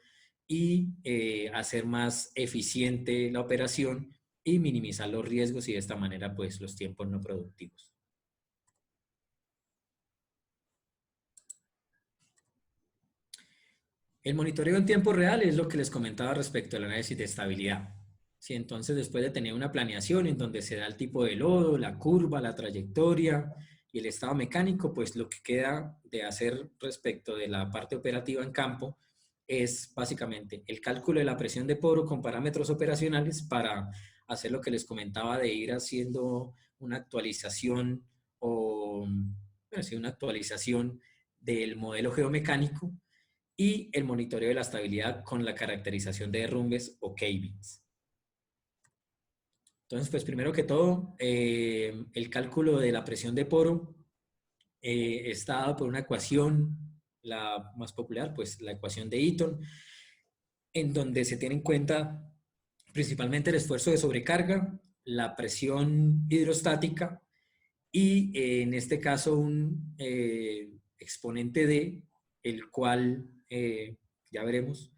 y hacer más eficiente la operación y minimizar los riesgos y de esta manera pues los tiempos no productivos. El monitoreo en tiempo real es lo que les comentaba respecto al análisis de estabilidad. Sí, entonces, después de tener una planeación en donde se da el tipo de lodo, la curva, la trayectoria y el estado mecánico, pues lo que queda de hacer respecto de la parte operativa en campo es básicamente el cálculo de la presión de poro con parámetros operacionales para hacer lo que les comentaba de ir haciendo una actualización o una actualización del modelo geomecánico y el monitoreo de la estabilidad con la caracterización de derrumbes o K-bins. Entonces, pues primero que todo, el cálculo de la presión de poro está dado por una ecuación, la más popular, pues la ecuación de Eaton, en donde se tiene en cuenta principalmente el esfuerzo de sobrecarga, la presión hidrostática y en este caso un exponente D, el cual ya veremos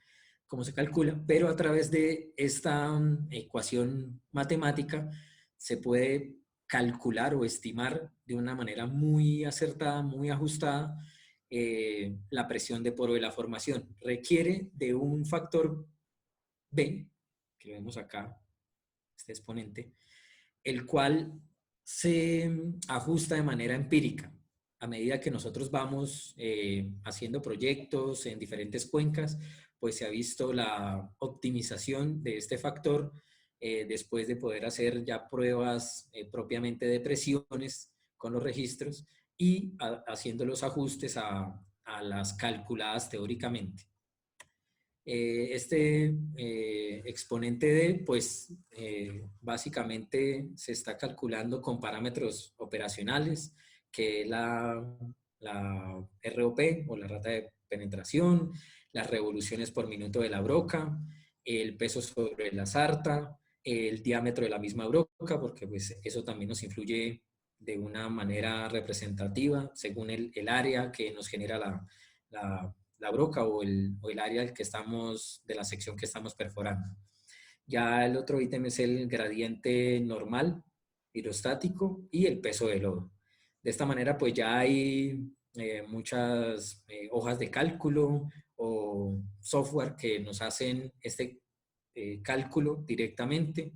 cómo se calcula, pero a través de esta ecuación matemática se puede calcular o estimar de una manera muy acertada, muy ajustada, la presión de poro de la formación. Requiere de un factor B, que vemos acá, este exponente, el cual se ajusta de manera empírica. A medida que nosotros vamos haciendo proyectos en diferentes cuencas, pues se ha visto la optimización de este factor después de poder hacer ya pruebas propiamente de presiones con los registros y haciendo los ajustes a las calculadas teóricamente. Este exponente D, pues básicamente se está calculando con parámetros operacionales, que es la ROP o la rata de penetración, las revoluciones por minuto de la broca, el peso sobre la sarta, el diámetro de la misma broca, porque pues eso también nos influye de una manera representativa según el área que nos genera la broca o el área que estamos, de la sección que estamos perforando. Ya el otro ítem es el gradiente normal, hidrostático y el peso del lodo. De esta manera pues ya hay muchas hojas de cálculo o software que nos hacen este cálculo directamente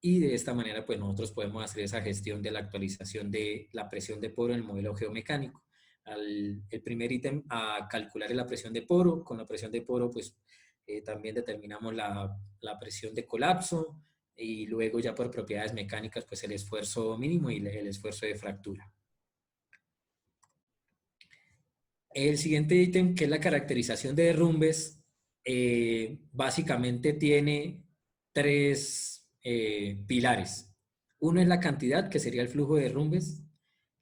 y de esta manera pues nosotros podemos hacer esa gestión de la actualización de la presión de poro en el modelo geomecánico. El primer ítem a calcular la presión de poro. Con la presión de poro pues también determinamos la presión de colapso y luego ya por propiedades mecánicas pues el esfuerzo mínimo y el esfuerzo de fractura. El siguiente ítem, que es la caracterización de derrumbes, básicamente tiene tres pilares. Uno es la cantidad, que sería el flujo de derrumbes.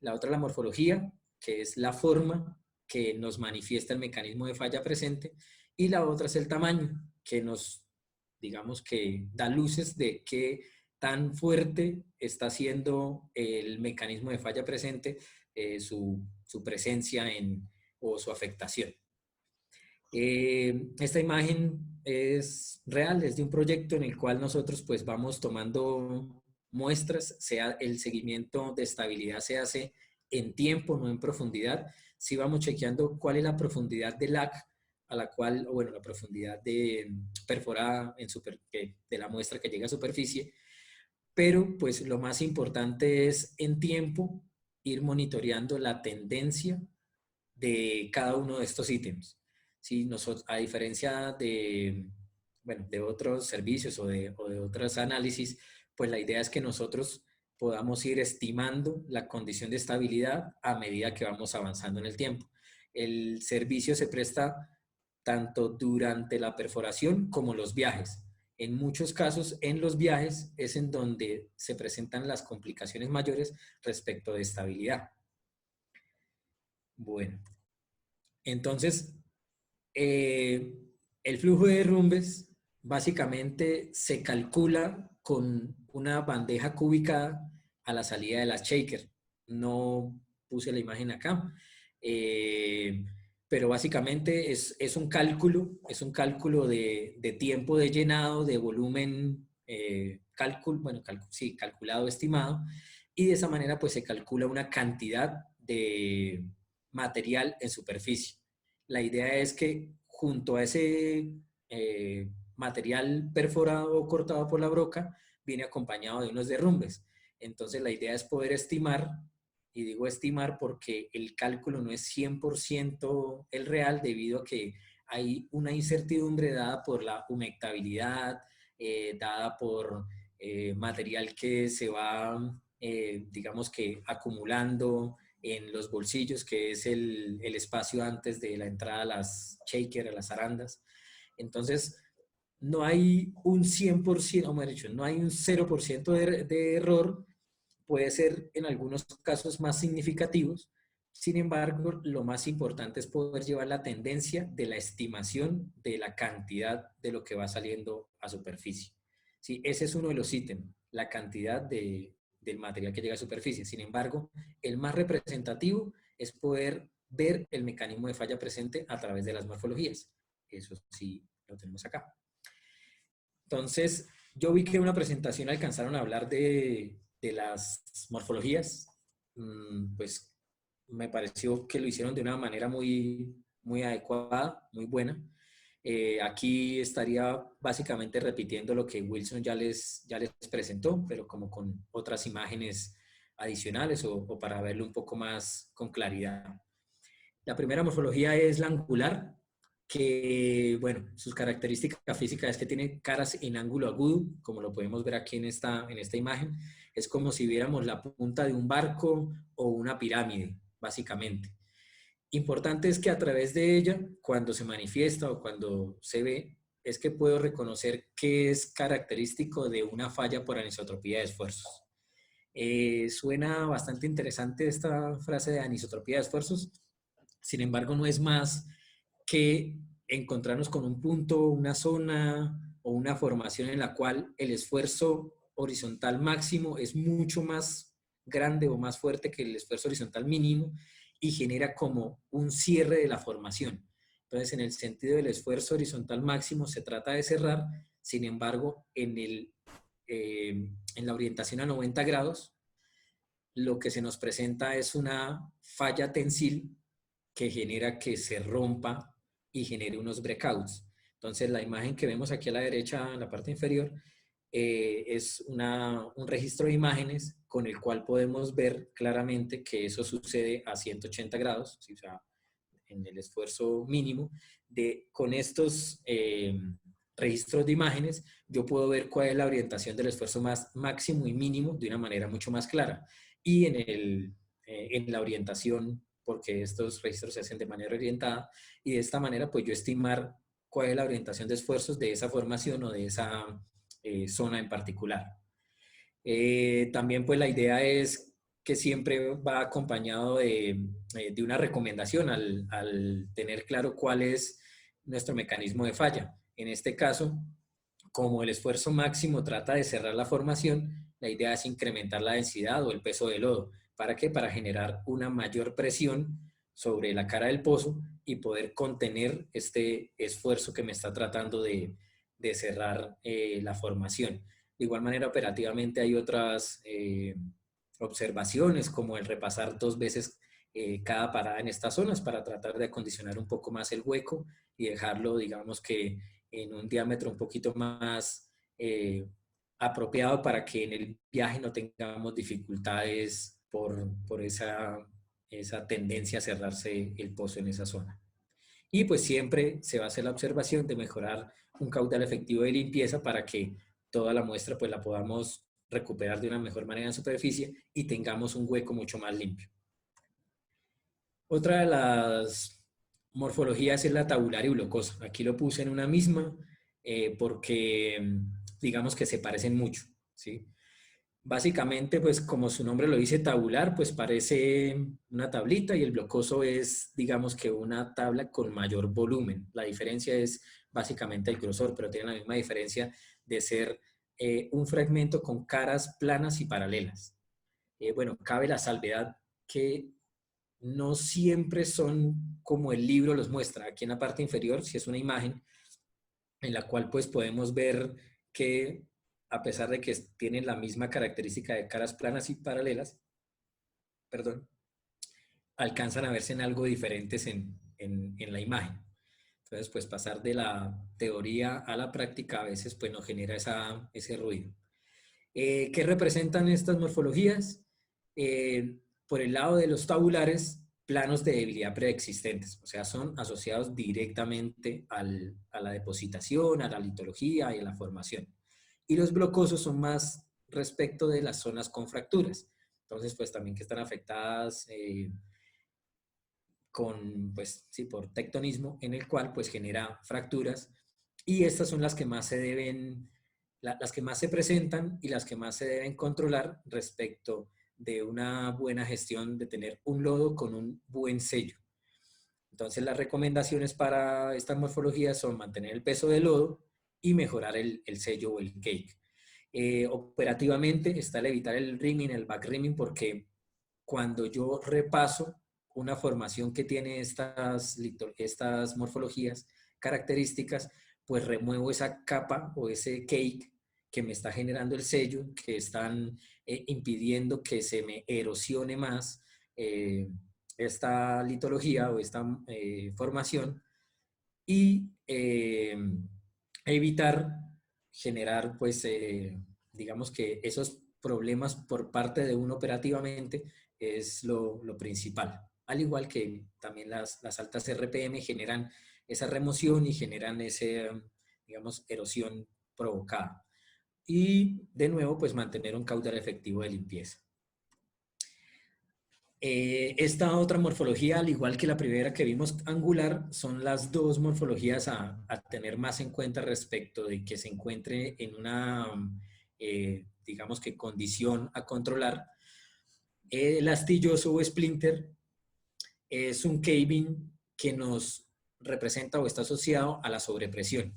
La otra la morfología, que es la forma que nos manifiesta el mecanismo de falla presente. Y la otra es el tamaño, que nos digamos que da luces de qué tan fuerte está siendo el mecanismo de falla presente, su presencia o su afectación. Esta imagen es real, es de un proyecto en el cual nosotros pues vamos tomando muestras, el seguimiento de estabilidad se hace en tiempo, no en profundidad. Sí vamos chequeando cuál es la profundidad de lag a la cual, o bueno, la profundidad de perforada de la muestra que llega a superficie, pero pues lo más importante es en tiempo ir monitoreando la tendencia de cada uno de estos ítems. ¿Sí? Nosotros, a diferencia de, bueno, de otros servicios o de otros análisis, pues la idea es que nosotros podamos ir estimando la condición de estabilidad a medida que vamos avanzando en el tiempo. El servicio se presta tanto durante la perforación como los viajes. En muchos casos, en los viajes es en donde se presentan las complicaciones mayores respecto de estabilidad. Bueno, entonces, el flujo de derrumbes básicamente se calcula con una bandeja cúbica a la salida de la shaker. No puse la imagen acá, eh, pero básicamente es un cálculo de tiempo de llenado, de volumen, sí, calculado, estimado, y de esa manera pues se calcula una cantidad de material en superficie. La idea es que junto a ese material perforado o cortado por la broca, viene acompañado de unos derrumbes. Entonces la idea es poder estimar, y digo estimar porque el cálculo no es 100% el real debido a que hay una incertidumbre dada por la humectabilidad, dada por material que se va, digamos que acumulando en los bolsillos, que es el espacio antes de la entrada a las shaker, a las arandas. Entonces, no hay un 100%, o mejor dicho, no hay un 0% de error, puede ser en algunos casos más significativos. Sin embargo, lo más importante es poder llevar la tendencia de la estimación de la cantidad de lo que va saliendo a superficie. ¿Sí? Ese es uno de los ítems, la cantidad del material que llega a superficie. Sin embargo, el más representativo es poder ver el mecanismo de falla presente a través de las morfologías. Eso sí lo tenemos acá. Entonces, yo vi que en una presentación alcanzaron a hablar de las morfologías. Pues me pareció que lo hicieron de una manera muy adecuada, muy buena. Aquí estaría básicamente repitiendo lo que Wilson ya les presentó, pero como con otras imágenes adicionales o para verlo un poco más con claridad. La primera morfología es la angular, que, bueno, sus características físicas es que tiene caras en ángulo agudo, como lo podemos ver aquí en esta imagen. Es como si viéramos la punta de un barco o una pirámide, básicamente. Importante es que a través de ella, cuando se manifiesta o cuando se ve, es que puedo reconocer qué es característico de una falla por anisotropía de esfuerzos. Suena bastante interesante esta frase de anisotropía de esfuerzos, sin embargo no es más que encontrarnos con un punto, una zona o una formación en la cual el esfuerzo horizontal máximo es mucho más grande o más fuerte que el esfuerzo horizontal mínimo y genera como un cierre de la formación. Entonces, en el sentido del esfuerzo horizontal máximo se trata de cerrar, sin embargo, en la orientación a 90 grados, lo que se nos presenta es una falla tensil que genera que se rompa y genere unos breakouts. Entonces, la imagen que vemos aquí a la derecha, en la parte inferior, es un registro de imágenes con el cual podemos ver claramente que eso sucede a 180 grados, ¿sí? O sea, en el esfuerzo mínimo. Con estos registros de imágenes, yo puedo ver cuál es la orientación del esfuerzo máximo y mínimo de una manera mucho más clara. Y en la orientación, porque estos registros se hacen de manera orientada, y de esta manera, pues yo estimar cuál es la orientación de esfuerzos de esa formación o de esa zona en particular. También pues la idea es que siempre va acompañado de una recomendación al tener claro cuál es nuestro mecanismo de falla. En este caso, como el esfuerzo máximo trata de cerrar la formación, la idea es incrementar la densidad o el peso del lodo. ¿Para qué? Para generar una mayor presión sobre la cara del pozo y poder contener este esfuerzo que me está tratando de cerrar la formación. De igual manera, operativamente hay otras observaciones, como el repasar 2 veces cada parada en estas zonas para tratar de acondicionar un poco más el hueco y dejarlo, digamos que en un diámetro un poquito más apropiado para que en el viaje no tengamos dificultades por esa tendencia a cerrarse el pozo en esa zona. Y pues siempre se va a hacer la observación de mejorar un caudal efectivo de limpieza para que toda la muestra pues la podamos recuperar de una mejor manera en superficie y tengamos un hueco mucho más limpio. Otra de las morfologías es la tabular y blocosa. Aquí lo puse en una misma porque digamos que se parecen mucho, ¿sí? Básicamente, pues como su nombre lo dice, tabular, pues parece una tablita y el blocoso es, digamos que una tabla con mayor volumen. La diferencia es básicamente el grosor, pero tiene la misma diferencia de ser un fragmento con caras planas y paralelas. Bueno, cabe la salvedad que no siempre son como el libro los muestra. Aquí en la parte inferior, si es una imagen en la cual pues podemos ver que a pesar de que tienen la misma característica de caras planas y paralelas, perdón, alcanzan a verse en algo diferentes en la imagen. Entonces, pues pasar de la teoría a la práctica a veces pues nos genera ese ruido. ¿Qué representan estas morfologías? Por el lado de los tabulares, planos de debilidad preexistentes, o sea, son asociados directamente a la depositación, a la litología y a la formación. Y los blocosos son más respecto de las zonas con fracturas. Entonces, pues también que están afectadas pues sí, por tectonismo, en el cual pues genera fracturas. Y estas son las que más se deben, las que más se presentan y las que más se deben controlar respecto de una buena gestión de tener un lodo con un buen sello. Entonces las recomendaciones para estas morfologías son mantener el peso del lodo y mejorar el sello o el cake. Operativamente está el evitar el rimming, el back rimming, porque cuando yo repaso una formación que tiene estas morfologías características, pues remuevo esa capa o ese cake que me está generando el sello, que están impidiendo que se me erosione más esta litología o esta formación y evitar generar, pues, digamos que esos problemas por parte de uno operativamente es lo principal. Al igual que también las altas RPM generan esa remoción y generan ese, digamos, erosión provocada. Y de nuevo, pues mantener un caudal efectivo de limpieza. Esta otra morfología, al igual que la primera que vimos angular, son las dos morfologías a tener más en cuenta respecto de que se encuentre en una, digamos que condición a controlar. El astilloso o splinter es un caving que nos representa o está asociado a la sobrepresión.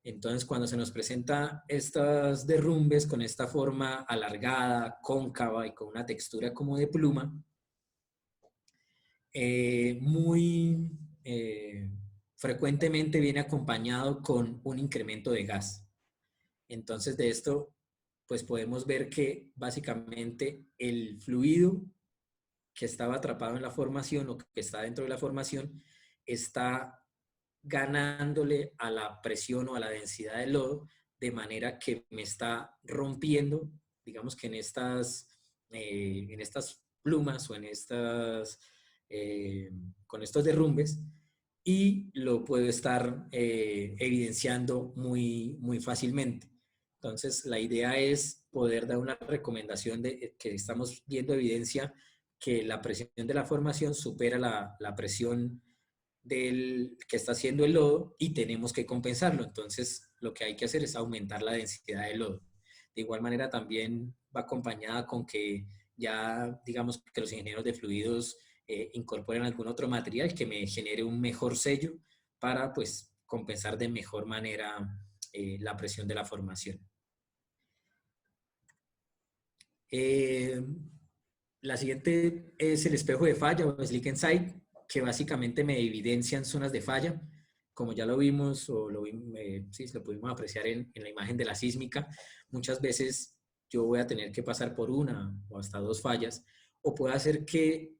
Entonces, cuando se nos presenta estas derrumbes con esta forma alargada, cóncava y con una textura como de pluma, muy frecuentemente viene acompañado con un incremento de gas. Entonces, de esto, pues podemos ver que básicamente el fluido que estaba atrapado en la formación o que está dentro de la formación está ganándole a la presión o a la densidad del lodo, de manera que me está rompiendo, digamos que en estas plumas o con estos derrumbes, y lo puedo estar evidenciando muy fácilmente. Entonces, la idea es poder dar una recomendación de que estamos viendo evidencia que la presión de la formación supera la presión del que está haciendo el lodo y tenemos que compensarlo. Entonces, lo que hay que hacer es aumentar la densidad del lodo. De igual manera, también va acompañada con que ya, digamos, que los ingenieros de fluidos incorporen algún otro material que me genere un mejor sello para, pues, compensar de mejor manera la presión de la formación. La siguiente es el espejo de falla o Slick and Sight, que básicamente me evidencian zonas de falla, como ya lo vimos o sí, lo pudimos apreciar en la imagen de la sísmica. Muchas veces yo voy a tener que pasar por una o hasta dos fallas, o puede hacer que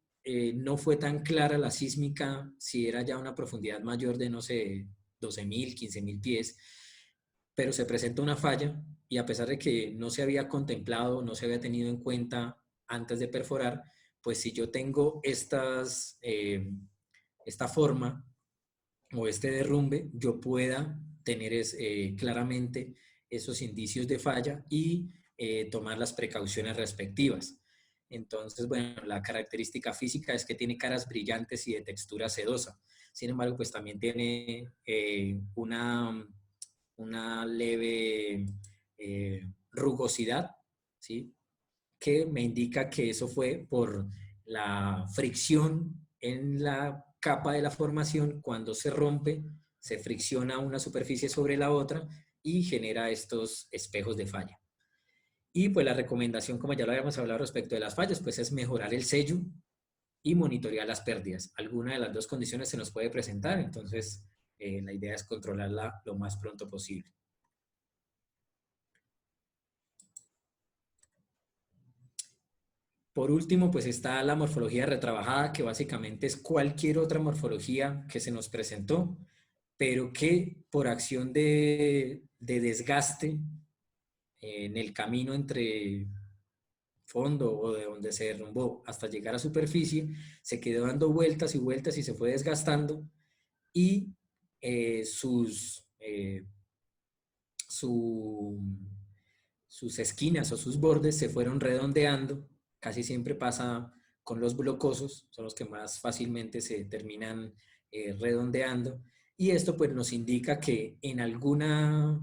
no fue tan clara la sísmica si era ya una profundidad mayor de, no sé, 12.000, 15.000 pies, pero se presenta una falla y a pesar de que no se había contemplado, no se había tenido en cuenta antes de perforar, pues si yo tengo esta forma o este derrumbe, yo pueda tener claramente esos indicios de falla y tomar las precauciones respectivas. Entonces, bueno, la característica física es que tiene caras brillantes y de textura sedosa. Sin embargo, pues también tiene una leve rugosidad, ¿sí? Que me indica que eso fue por la fricción en la capa de la formación. Cuando se rompe, se fricciona una superficie sobre la otra y genera estos espejos de falla. Y pues la recomendación, como ya lo habíamos hablado respecto de las fallas, pues es mejorar el sello y monitorear las pérdidas. Alguna de las dos condiciones se nos puede presentar, entonces la idea es controlarla lo más pronto posible. Por último, pues está la morfología retrabajada, que básicamente es cualquier otra morfología que se nos presentó, pero que por acción de desgaste en el camino entre fondo o de donde se derrumbó hasta llegar a superficie, se quedó dando vueltas y vueltas y se fue desgastando y sus esquinas o sus bordes se fueron redondeando. Casi siempre pasa con los blocosos, son los que más fácilmente se terminan redondeando. Y esto pues nos indica que en alguna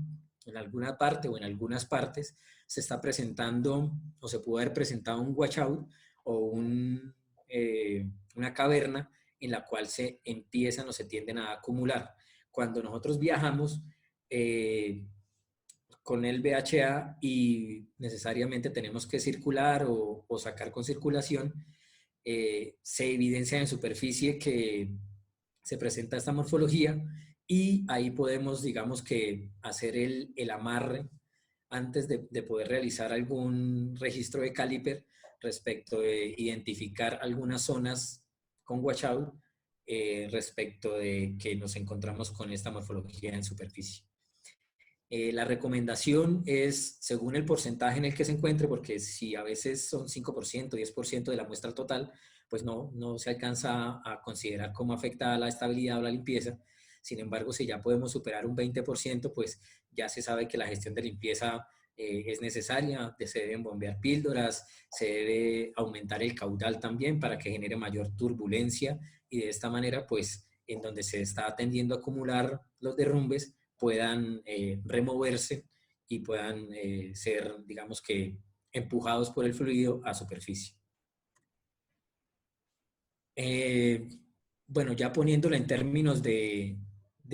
parte o en algunas partes se está presentando o se puede haber presentado un washout o una caverna en la cual se empiezan o se tienden a acumular. Cuando nosotros viajamos, con el VHA y necesariamente tenemos que circular o sacar con circulación, se evidencia en superficie que se presenta esta morfología y ahí podemos, digamos que, hacer el amarre antes de poder realizar algún registro de caliper respecto de identificar algunas zonas con washout respecto de que nos encontramos con esta morfología en superficie. La recomendación es según el porcentaje en el que se encuentre, porque si a veces son 5%, 10% de la muestra total, pues no se alcanza a considerar cómo afecta a la estabilidad o la limpieza. Sin embargo, si ya podemos superar un 20%, pues ya se sabe que la gestión de limpieza es necesaria, se deben bombear píldoras, se debe aumentar el caudal también para que genere mayor turbulencia y de esta manera, pues en donde se está tendiendo a acumular los derrumbes, puedan removerse y puedan ser, digamos que, empujados por el fluido a superficie. Bueno, ya poniéndolo en términos de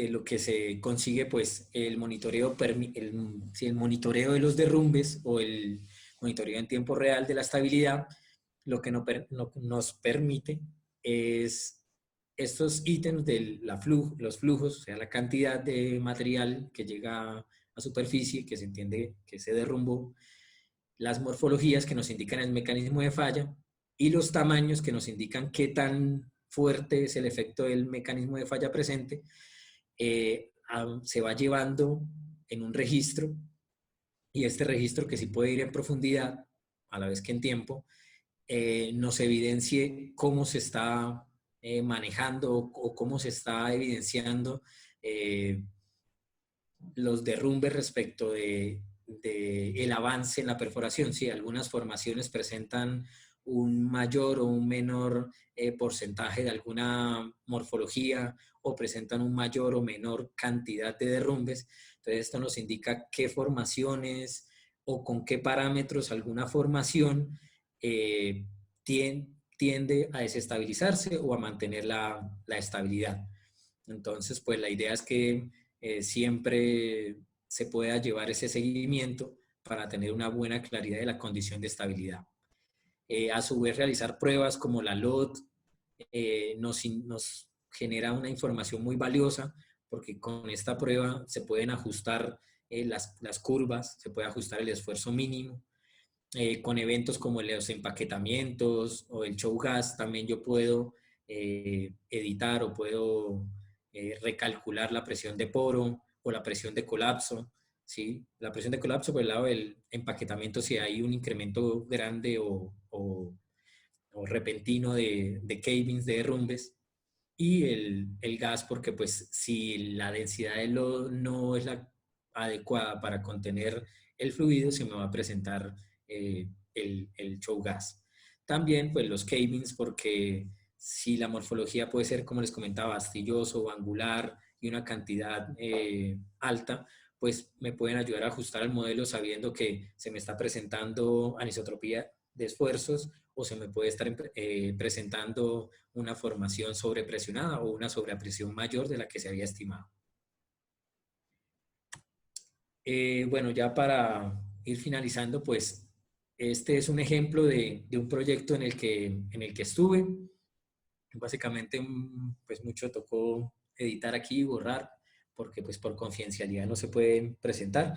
lo que se consigue, pues el monitoreo de los derrumbes o el monitoreo en tiempo real de la estabilidad, lo que nos permite es estos ítems de los flujos, o sea, la cantidad de material que llega a superficie, que se entiende que se derrumbó, las morfologías que nos indican el mecanismo de falla y los tamaños que nos indican qué tan fuerte es el efecto del mecanismo de falla presente, se va llevando en un registro y este registro, que sí puede ir en profundidad a la vez que en tiempo, nos evidencie cómo se está manejando o cómo se está evidenciando los derrumbes respecto de el avance en la perforación. Sí, algunas formaciones presentan un mayor o un menor porcentaje de alguna morfología o presentan un mayor o menor cantidad de derrumbes. Entonces esto nos indica qué formaciones o con qué parámetros alguna formación tiende a desestabilizarse o a mantener la estabilidad. Entonces, pues la idea es que siempre se pueda llevar ese seguimiento para tener una buena claridad de la condición de estabilidad. A su vez, realizar pruebas como la LOD nos genera una información muy valiosa, porque con esta prueba se pueden ajustar las curvas, se puede ajustar el esfuerzo mínimo. Con eventos como los empaquetamientos o el show gas, también yo puedo editar o puedo recalcular la presión de poro o la presión de colapso. ¿Sí? La presión de colapso por el lado del empaquetamiento, si hay un incremento grande o repentino de cavings, de derrumbes, y el gas, porque pues si la densidad de lodo no es la adecuada para contener el fluido, se me va a presentar el show gas. También pues los cavings, porque si la morfología puede ser, como les comentaba, astilloso o angular y una cantidad alta, pues me pueden ayudar a ajustar el modelo sabiendo que se me está presentando anisotropía de esfuerzos o se me puede estar presentando una formación sobrepresionada o una sobrepresión mayor de la que se había estimado. Bueno, ya para ir finalizando, pues este es un ejemplo de un proyecto en el que estuve. Básicamente, pues mucho tocó editar aquí y borrar, porque pues por confidencialidad no se pueden presentar.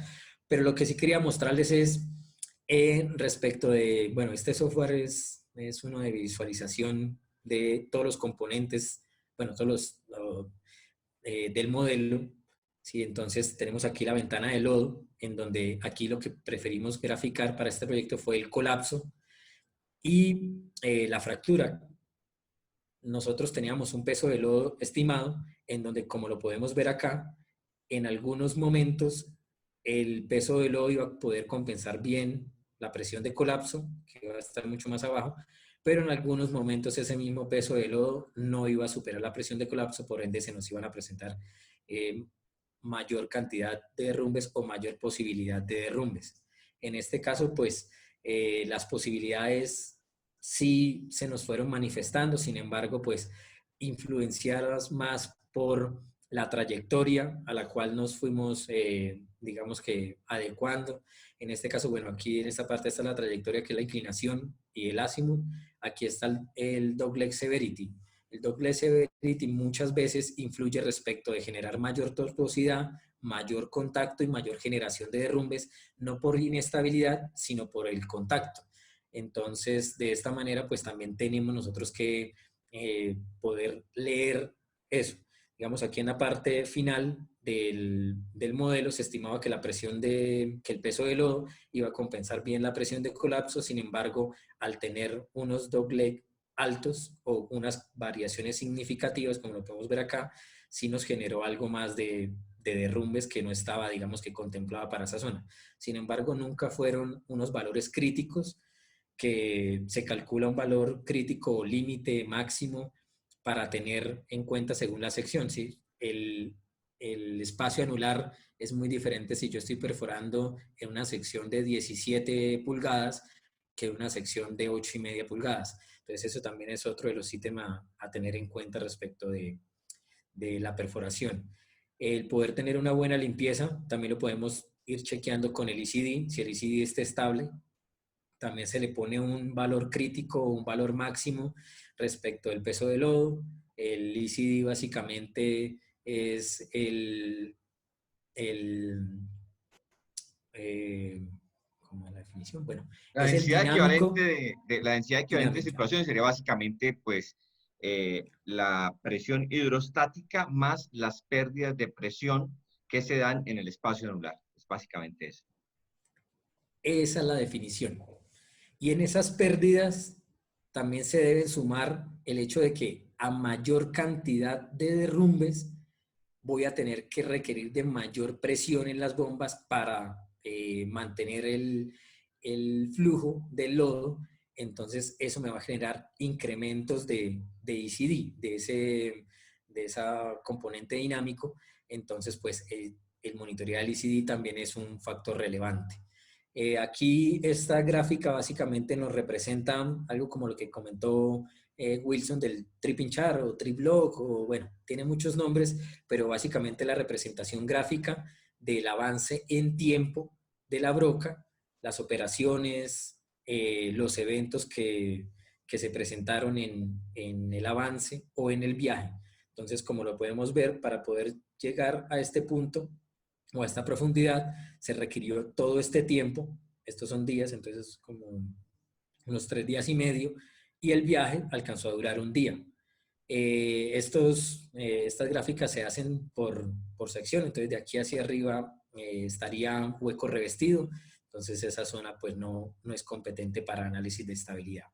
Pero lo que sí quería mostrarles es respecto de, bueno, este software es uno de visualización de todos los componentes, bueno, del modelo. ¿Sí? Entonces tenemos aquí la ventana de lodo, en donde aquí lo que preferimos graficar para este proyecto fue el colapso y la fractura. Nosotros teníamos un peso de lodo estimado, en donde, como lo podemos ver acá, en algunos momentos el peso de lodo iba a poder compensar bien la presión de colapso, que iba a estar mucho más abajo, pero en algunos momentos ese mismo peso de lodo no iba a superar la presión de colapso, por ende se nos iban a presentar mayor cantidad de derrumbes o mayor posibilidad de derrumbes. En este caso, pues, las posibilidades sí se nos fueron manifestando, sin embargo, pues, influenciadas más por la trayectoria a la cual nos fuimos, digamos que, adecuando. En este caso, bueno, aquí en esta parte está la trayectoria, que es la inclinación y el azimut. Aquí está el dogleg severity. El dogleg severity muchas veces influye respecto de generar mayor tortuosidad, mayor contacto y mayor generación de derrumbes, no por inestabilidad, sino por el contacto. Entonces, de esta manera, pues también tenemos nosotros que poder leer eso. Digamos, aquí en la parte final del modelo se estimaba que que el peso de lodo iba a compensar bien la presión de colapso. Sin embargo, al tener unos dogleg altos o unas variaciones significativas, como lo podemos ver acá, sí nos generó algo más de derrumbes que no estaba, digamos, que contemplaba para esa zona. Sin embargo, nunca fueron unos valores críticos, que se calcula un valor crítico o límite máximo para tener en cuenta según la sección. ¿Sí? El espacio anular es muy diferente si yo estoy perforando en una sección de 17 pulgadas que una sección de 8,5 pulgadas. Entonces eso también es otro de los ítems a tener en cuenta respecto de la perforación. El poder tener una buena limpieza también lo podemos ir chequeando con el ECD. Si el ECD está estable, también se le pone un valor crítico o un valor máximo respecto del peso de lodo. El ECD básicamente es ¿cómo es la definición? Bueno, La es el densidad equivalente dinámico la densidad equivalente de dinámica. circulación sería básicamente, pues, la presión hidrostática más las pérdidas de presión que se dan en el espacio anular. Es básicamente eso. Esa es la definición. Y en esas pérdidas también se debe sumar el hecho de que a mayor cantidad de derrumbes voy a tener que requerir de mayor presión en las bombas para mantener el flujo del lodo. Entonces eso me va a generar incrementos de ECD, de esa componente dinámico. Entonces, pues el monitoreo del ECD también es un factor relevante. Aquí esta gráfica básicamente nos representa algo como lo que comentó Wilson del trip inchar o trip lock, o bueno, tiene muchos nombres, pero básicamente la representación gráfica del avance en tiempo de la broca, las operaciones, los eventos que se presentaron en el avance o en el viaje. Entonces, como lo podemos ver, para poder llegar a este punto o a esta profundidad, se requirió todo este tiempo, estos son días, entonces como unos 3 días y medio, y el viaje alcanzó a durar un día. Estas gráficas se hacen por sección, entonces de aquí hacia arriba estaría hueco revestido, entonces esa zona pues no es competente para análisis de estabilidad.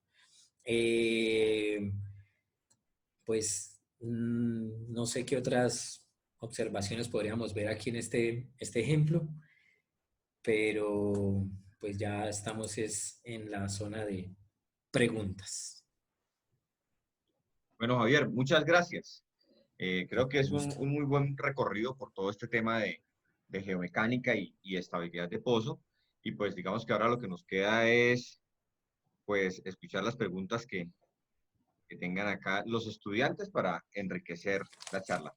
Pues no sé qué otras observaciones podríamos ver aquí en este ejemplo, pero pues ya estamos en la zona de preguntas. Bueno, Javier, muchas gracias. Creo que Con es gusto. un muy buen recorrido por todo este tema de geomecánica y estabilidad de pozo. Y pues digamos que ahora lo que nos queda es pues escuchar las preguntas que tengan acá los estudiantes para enriquecer la charla.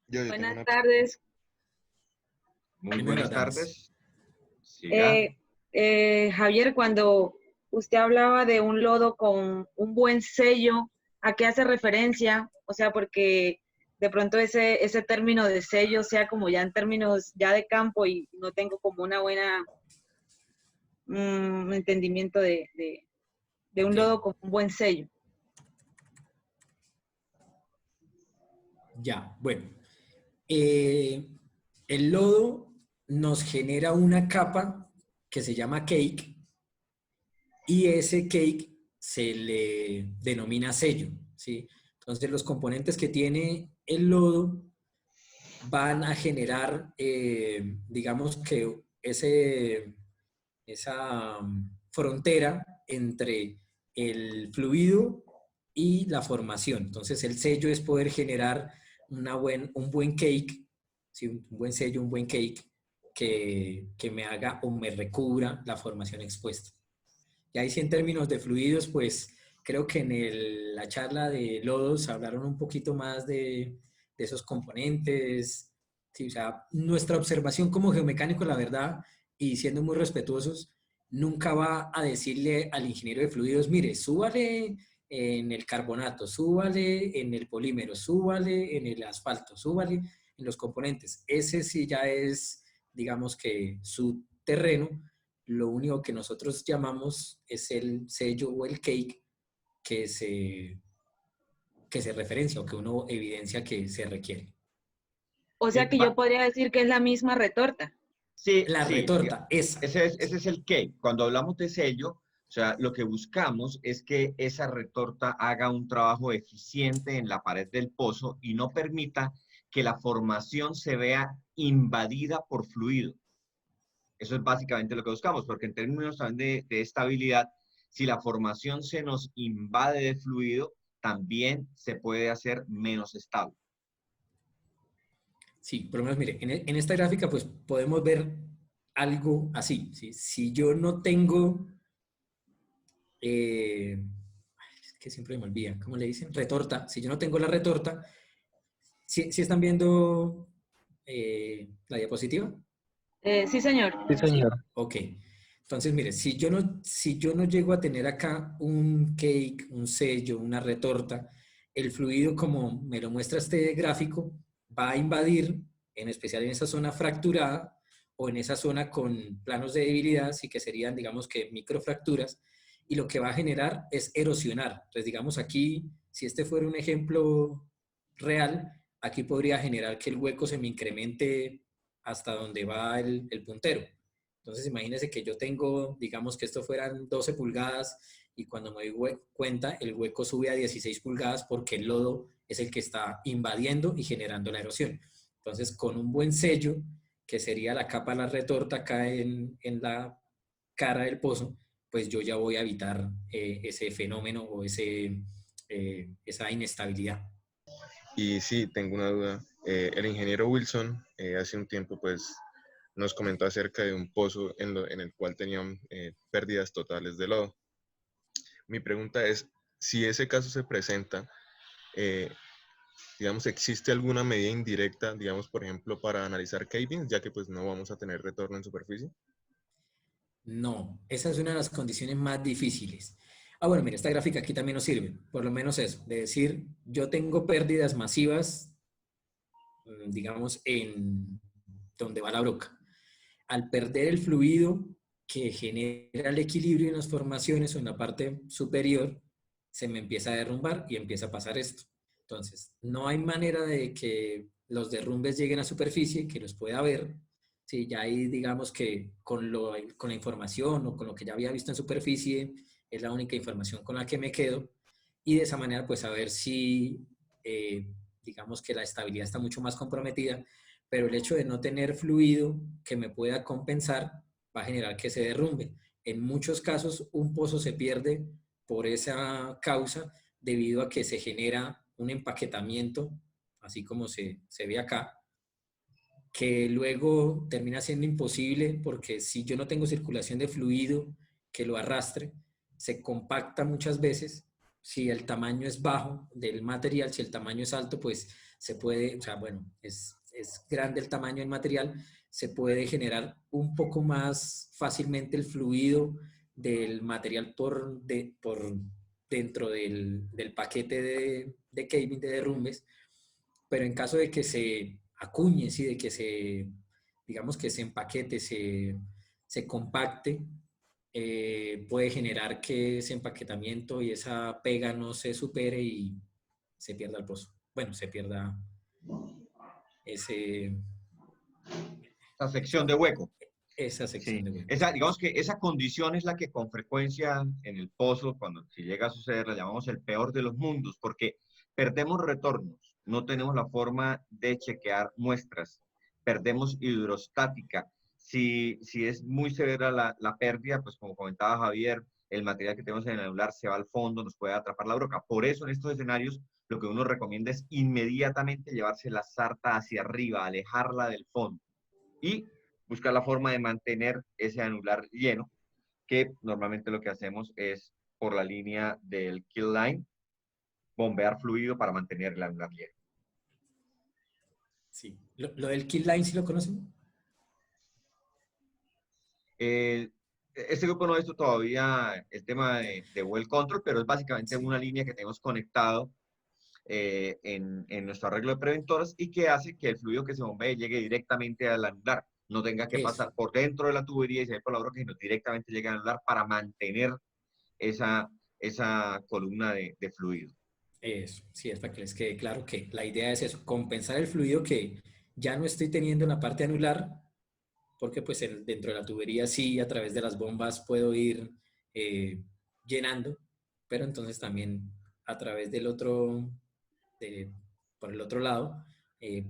Yo tengo Buenas una. tardes. Muy Buenas buenas damas. tardes. Siga. Eh, Javier, cuando usted hablaba de un lodo con un buen sello, ¿a qué hace referencia? O sea, porque de pronto ese término de sello sea como ya en términos ya de campo y no tengo como una buena entendimiento de un Ok, lodo con un buen sello. ya, bueno. Eh, el lodo nos genera una capa que se llama cake y ese cake se le denomina sello, ¿sí? Entonces los componentes que tiene el lodo van a generar, digamos que esa frontera entre el fluido y la formación. Entonces el sello es poder generar un buen cake, ¿sí? Un buen sello, un buen cake que me haga o me recubra la formación expuesta. Y ahí sí en términos de fluidos, pues creo que en la charla de lodos hablaron un poquito más de esos componentes. Sí, o sea, nuestra observación como geomecánico, la verdad, y siendo muy respetuosos, nunca va a decirle al ingeniero de fluidos, mire, súbale en el carbonato, súbale en el polímero, súbale en el asfalto, súbale en los componentes. Ese sí ya es, digamos que su terreno. Lo único que nosotros llamamos es el sello o el cake que se, que se referencia o que uno evidencia que se requiere. O sea que yo podría decir que es la misma retorta. Sí, La sí, retorta, esa. ese es el cake. Cuando hablamos de sello, o sea, lo que buscamos es que esa retorta haga un trabajo eficiente en la pared del pozo y no permita que la formación se vea invadida por fluido. Eso es básicamente lo que buscamos, porque en términos también de estabilidad, si la formación se nos invade de fluido, también se puede hacer menos estable. Sí, por lo menos, mire, en esta gráfica pues podemos ver algo así. ¿Sí? Si yo no tengo, es que siempre me olvida, ¿cómo le dicen? Retorta. Si yo no tengo la retorta, ¿sí están viendo la diapositiva? Sí, señor. Sí, señor. Ok. Entonces, mire, si yo no llego a tener acá un cake, un sello, una retorta, el fluido, como me lo muestra este gráfico, va a invadir, en especial en esa zona fracturada o en esa zona con planos de debilidad, sí que serían, digamos que microfracturas, y lo que va a generar es erosionar. Entonces, digamos aquí, si este fuera un ejemplo real, aquí podría generar que el hueco se me incremente hasta donde va el puntero. Entonces, imagínense que yo tengo, digamos que esto fueran 12 pulgadas y cuando me doy cuenta, el hueco sube a 16 pulgadas porque el lodo es el que está invadiendo y generando la erosión. Entonces, con un buen sello, que sería la capa de la retorta acá en la cara del pozo, pues yo ya voy a evitar ese fenómeno o esa inestabilidad. Y sí, tengo una duda. El ingeniero Wilson hace un tiempo pues nos comentó acerca de un pozo en el cual tenían pérdidas totales de lodo. Mi pregunta es, si ese caso se presenta, eh, digamos, ¿existe alguna medida indirecta, digamos, por ejemplo, para analizar cavings, ya que pues no vamos a tener retorno en superficie? No, esa es una de las condiciones más difíciles. Ah, bueno, mira, esta gráfica aquí también nos sirve, por lo menos eso, de decir, yo tengo pérdidas masivas, digamos, en donde va la broca. Al perder el fluido que genera el equilibrio en las formaciones o en la parte superior, se me empieza a derrumbar y empieza a pasar esto. Entonces, no hay manera de que los derrumbes lleguen a superficie, que los pueda ver. Sí, ya ahí digamos que con la información o con lo que ya había visto en superficie, es la única información con la que me quedo. Y de esa manera, pues a ver si, digamos que la estabilidad está mucho más comprometida, pero el hecho de no tener fluido que me pueda compensar va a generar que se derrumbe. En muchos casos, un pozo se pierde por esa causa debido a que se genera un empaquetamiento, así como se ve acá, que luego termina siendo imposible porque si yo no tengo circulación de fluido que lo arrastre, se compacta muchas veces. Si el tamaño es bajo del material, si el tamaño es alto, pues se puede, o sea, bueno, es grande el tamaño del material, se puede generar un poco más fácilmente el fluido del material por dentro del paquete de caving, de derrumbes, pero en caso de que se acuñe, ¿sí? De que digamos que se empaquete, se compacte, puede generar que ese empaquetamiento y esa pega no se supere y se pierda el pozo. Bueno, se pierda ese, La sección de hueco. esa sección Sí, de hueco. esa, digamos que esa condición es la que con frecuencia en el pozo, cuando si llega a suceder, la llamamos el peor de los mundos, porque perdemos retornos, no tenemos la forma de chequear muestras, perdemos hidrostática. Si es muy severa la pérdida, pues como comentaba Javier, el material que tenemos en el anular se va al fondo, nos puede atrapar la broca. Por eso en estos escenarios lo que uno recomienda es inmediatamente llevarse la sarta hacia arriba, alejarla del fondo y buscar la forma de mantener ese anular lleno, que normalmente lo que hacemos es por la línea del kill line, bombear fluido para mantener el anular lleno. Sí. Lo del kill line, ¿sí lo conocen? Este grupo no ha visto todavía el tema de well control, pero es básicamente Sí. una línea que tenemos conectado en nuestro arreglo de preventoras y que hace que el fluido que se bombee llegue directamente al anular, no tenga que Eso. pasar por dentro de la tubería y salir por la broca, sino directamente llegue al anular para mantener esa, esa columna de fluido. Eso, sí, es para que les quede claro que la idea es eso, compensar el fluido que ya no estoy teniendo en la parte anular, porque pues dentro de la tubería sí, a través de las bombas puedo ir eh, llenando, pero entonces también a través del otro, de- por el otro lado,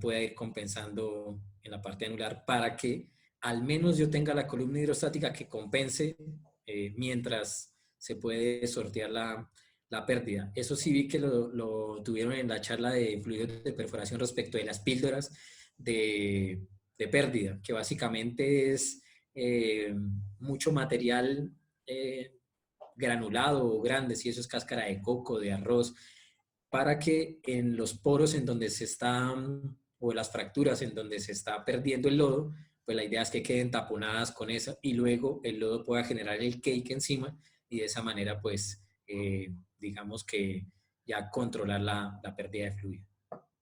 pueda ir compensando en la parte anular para que al menos yo tenga la columna hidrostática que compense mientras se puede sortear la pérdida. Eso sí vi que lo tuvieron en la charla de fluidos de perforación respecto de las píldoras de pérdida, que básicamente es mucho material granulado o grande, si eso es cáscara de coco, de arroz, para que en los poros en donde se están, o las fracturas en donde se está perdiendo el lodo, pues la idea es que queden taponadas con eso y luego el lodo pueda generar el cake encima y de esa manera pues digamos que ya controlar la pérdida de fluido.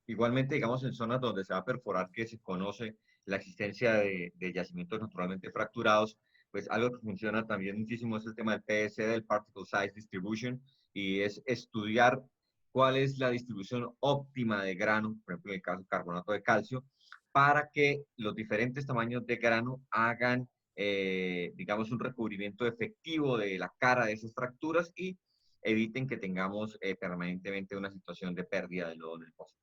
Igualmente, digamos, en zonas donde se va a perforar, que se conoce la existencia de yacimientos naturalmente fracturados, pues algo que funciona también muchísimo es el tema del PSD, del Particle Size Distribution, y es estudiar cuál es la distribución óptima de grano, por ejemplo, en el caso del carbonato de calcio, para que los diferentes tamaños de grano hagan, digamos, un recubrimiento efectivo de la cara de esas fracturas y eviten que tengamos permanentemente una situación de pérdida de lodo en el pozo.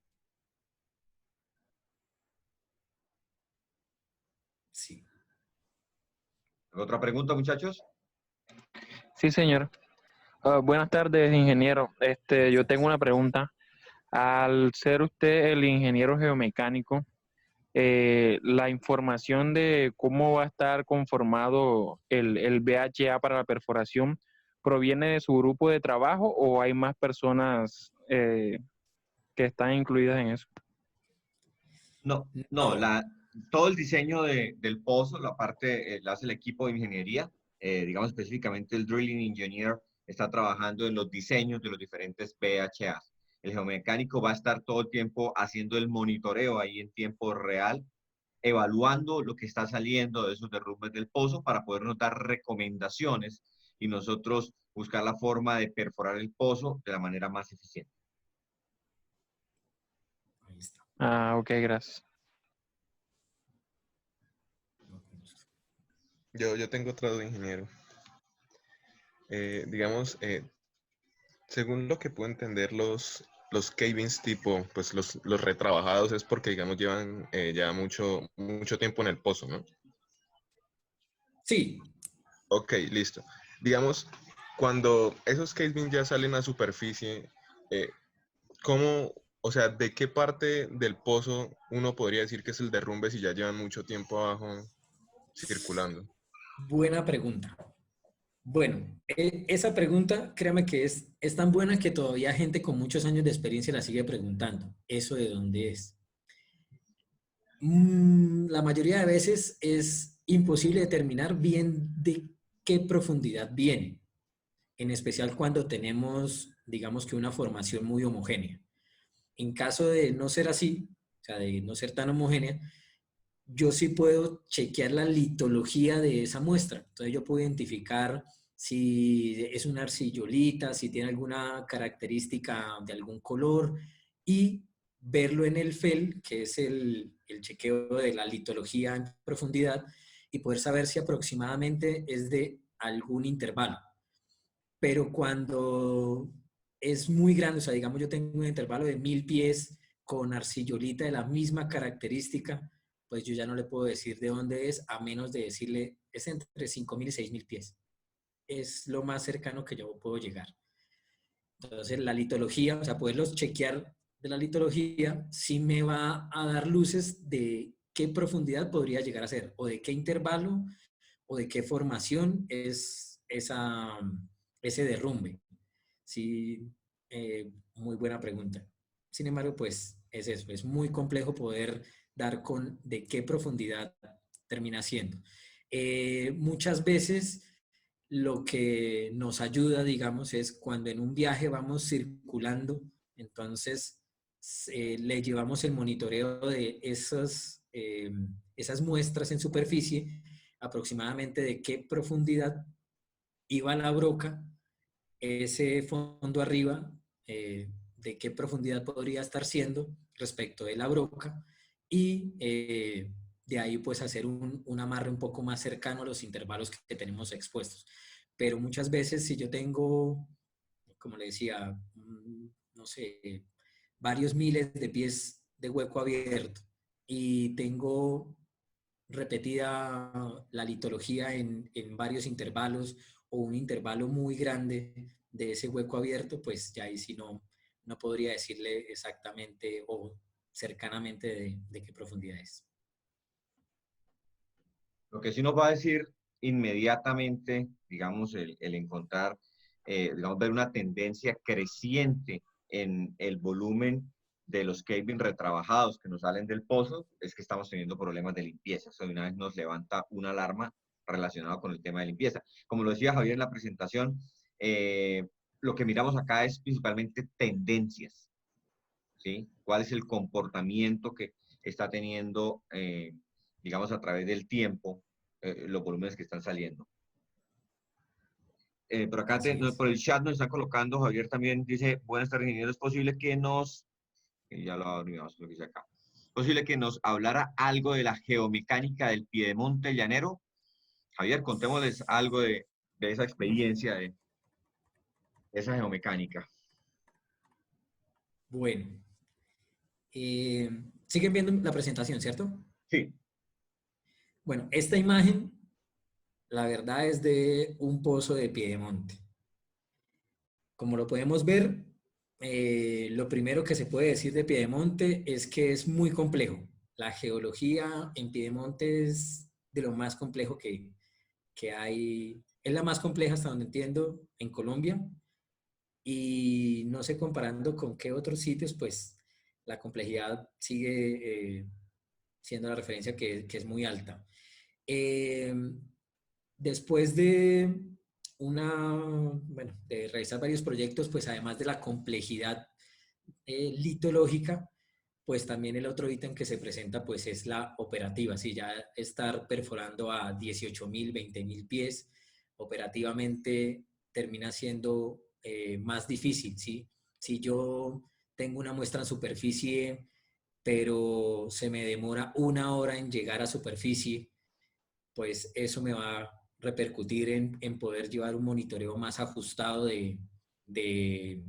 Sí. ¿Otra pregunta, muchachos? Sí, señor. Buenas tardes, ingeniero. Yo tengo una pregunta. Al ser usted el ingeniero geomecánico, la información de cómo va a estar conformado el BHA para la perforación, ¿proviene de su grupo de trabajo o hay más personas que están incluidas en eso. No, no, No, todo el diseño del pozo, la parte, la hace el equipo de ingeniería, digamos específicamente el Drilling Engineer está trabajando en los diseños de los diferentes PHAs. El geomecánico va a estar todo el tiempo haciendo el monitoreo ahí en tiempo real, evaluando lo que está saliendo de esos derrumbes del pozo para podernos dar recomendaciones y nosotros buscar la forma de perforar el pozo de la manera más eficiente. ahí está. Ah, ok, gracias. Yo tengo otra duda, ingeniero. Digamos, según lo que puedo entender, los cavings tipo, pues los retrabajados es porque, digamos, llevan ya mucho tiempo en el pozo, ¿no? Sí, Ok, listo. Digamos, cuando esos cavings ya salen a superficie, eh, ¿cómo, o sea, de qué parte del pozo uno podría decir que es el derrumbe si ya llevan mucho tiempo abajo circulando? buena pregunta. Bueno, esa pregunta, créame que es tan buena que todavía gente con muchos años de experiencia la sigue preguntando. ¿Eso de dónde es? La mayoría de veces es imposible determinar bien de qué profundidad viene, en especial cuando tenemos, digamos que una formación muy homogénea. En caso de no ser así, o sea, de no ser tan homogénea, yo sí puedo chequear la litología de esa muestra. Entonces yo puedo identificar si es una arcillolita, si tiene alguna característica de algún color y verlo en el FEL, que es el chequeo de la litología en profundidad, y poder saber si aproximadamente es de algún intervalo. Pero cuando es muy grande, o sea, digamos yo tengo un intervalo de 1000 pies con arcillolita de la misma característica, pues yo ya no le puedo decir de dónde es, a menos de decirle, es entre 5000 y 6000 pies. Es lo más cercano que yo puedo llegar. Entonces, la litología, o sea, poderlos chequear de la litología, sí me va a dar luces de qué profundidad podría llegar a ser, o de qué intervalo, o de qué formación es ese derrumbe. Sí, muy buena pregunta. Sin embargo, pues es eso, es muy complejo poder dar con de qué profundidad termina siendo. Muchas veces lo que nos ayuda, digamos, es cuando en un viaje vamos circulando, entonces le llevamos el monitoreo de esas muestras en superficie, aproximadamente de qué profundidad iba la broca, ese fondo arriba, de qué profundidad podría estar siendo respecto de la broca y de ahí pues hacer un amarre un poco más cercano a los intervalos que tenemos expuestos. Pero muchas veces si yo tengo, como le decía, no sé, varios miles de pies de hueco abierto y tengo repetida la litología en varios intervalos o un intervalo muy grande de ese hueco abierto, pues ya ahí sí no podría decirle exactamente o cercanamente de qué profundidad es. Lo que sí nos va a decir inmediatamente, digamos, el encontrar, digamos, ver una tendencia creciente en el volumen de los caving retrabajados que nos salen del pozo, es que estamos teniendo problemas de limpieza. Eso de una vez nos levanta una alarma relacionada con el tema de limpieza. Como lo decía Javier en la presentación, lo que miramos acá es principalmente tendencias, ¿sí? ¿Cuál es el comportamiento que está teniendo, digamos, a través del tiempo, los volúmenes que están saliendo? Por acá, Así es. por el chat nos están colocando, Javier también dice, buenas tardes, ingeniero, es posible que nos, y ya lo abrimos, lo que dice acá, es posible que nos hablara algo de la geomecánica del piedemonte llanero. Javier, contémosles algo de esa experiencia, de esa geomecánica. Bueno, siguen viendo la presentación, ¿cierto? Sí, Bueno, esta imagen, la verdad, es de un pozo de piedemonte. Como lo podemos ver, lo primero que se puede decir de Piedemonte es que es muy complejo. La geología en Piedemonte es de lo más complejo que hay. Es la más compleja hasta donde entiendo en Colombia. Y no sé comparando con qué otros sitios, pues la complejidad sigue siendo la referencia que es muy alta. Después de de realizar varios proyectos, pues además de la complejidad litológica, pues también el otro ítem que se presenta pues es la operativa, ¿sí? Ya estar perforando a 18.000, 20.000 pies, operativamente termina siendo más difícil, ¿sí? Si yo tengo una muestra en superficie, pero se me demora 1 hora en llegar a superficie, pues eso me va a repercutir en poder llevar un monitoreo más ajustado de, de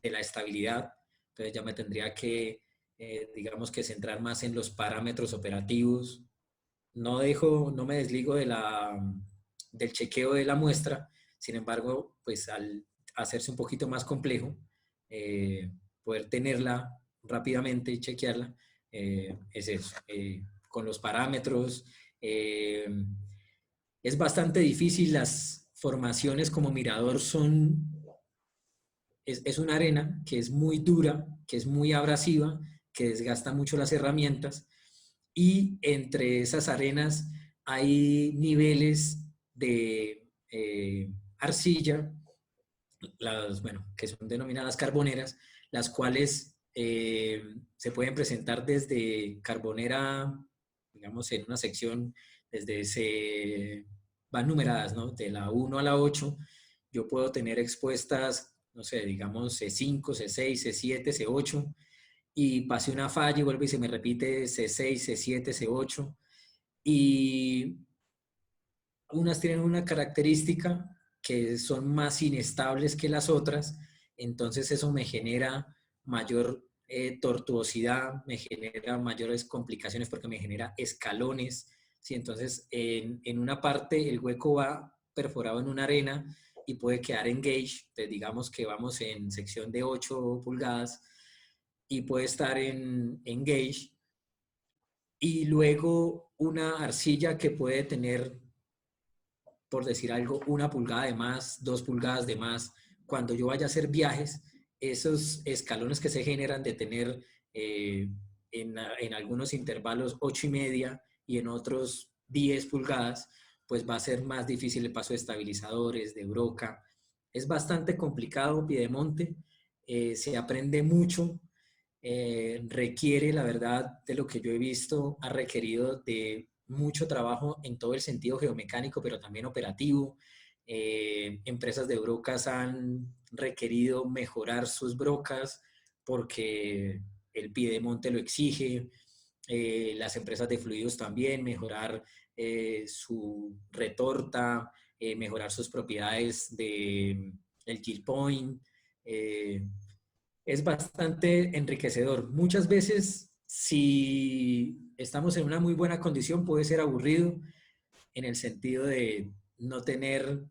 la estabilidad. Entonces ya me tendría que, digamos que centrar más en los parámetros operativos. No me desligo del chequeo de la muestra, sin embargo, pues al hacerse un poquito más complejo, poder tenerla rápidamente y chequearla, es eso, con los parámetros. eh, es bastante difícil, las formaciones como mirador es una arena que es muy dura, que es muy abrasiva, que desgasta mucho las herramientas, y entre esas arenas hay niveles de arcilla, que son denominadas carboneras, las cuales se pueden presentar desde carbonera, digamos, en una sección, van numeradas, ¿no? De la 1 a la 8, yo puedo tener expuestas, no sé, digamos, C5, C6, C7, C8, y pase una falla y vuelve y se me repite C6, C7, C8, y unas tienen una característica que son más inestables que las otras, entonces eso me genera mayor tortuosidad, me genera mayores complicaciones porque me genera escalones, ¿sí? Entonces en una parte el hueco va perforado en una arena y puede quedar en gauge, pues digamos que vamos en sección de 8 pulgadas y puede estar en gauge, y luego una arcilla que puede tener, por decir algo, 1 pulgada de más, 2 pulgadas de más. Cuando yo vaya a hacer viajes, esos escalones que se generan de tener en algunos intervalos 8,5 y en otros 10 pulgadas, pues va a ser más difícil el paso de estabilizadores, de broca. Es bastante complicado Piedemonte, se aprende mucho, requiere, la verdad, de lo que yo he visto, ha requerido de mucho trabajo en todo el sentido geomecánico, pero también operativo. Empresas de brocas han requerido mejorar sus brocas porque el Piedemonte lo exige. Las empresas de fluidos también, mejorar su retorta, mejorar sus propiedades del kill point. Es bastante enriquecedor. Muchas veces, si estamos en una muy buena condición, puede ser aburrido en el sentido de no tener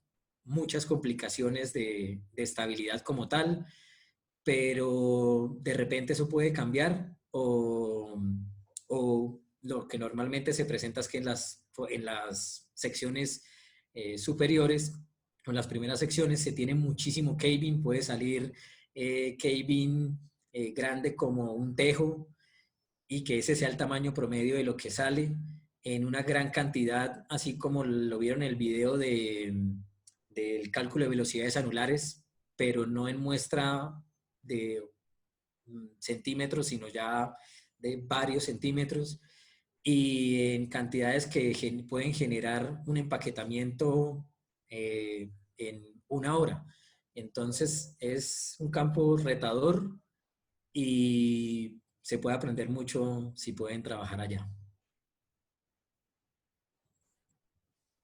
muchas complicaciones de estabilidad como tal, pero de repente eso puede cambiar, o lo que normalmente se presenta es que en las secciones superiores, o en las primeras secciones, se tiene muchísimo caving, puede salir caving grande como un tejo, y que ese sea el tamaño promedio de lo que sale en una gran cantidad, así como lo vieron en el video del cálculo de velocidades anulares, pero no en muestra de centímetros, sino ya de varios centímetros, y en cantidades que pueden generar un empaquetamiento en 1 hora. Entonces es un campo retador y se puede aprender mucho si pueden trabajar allá.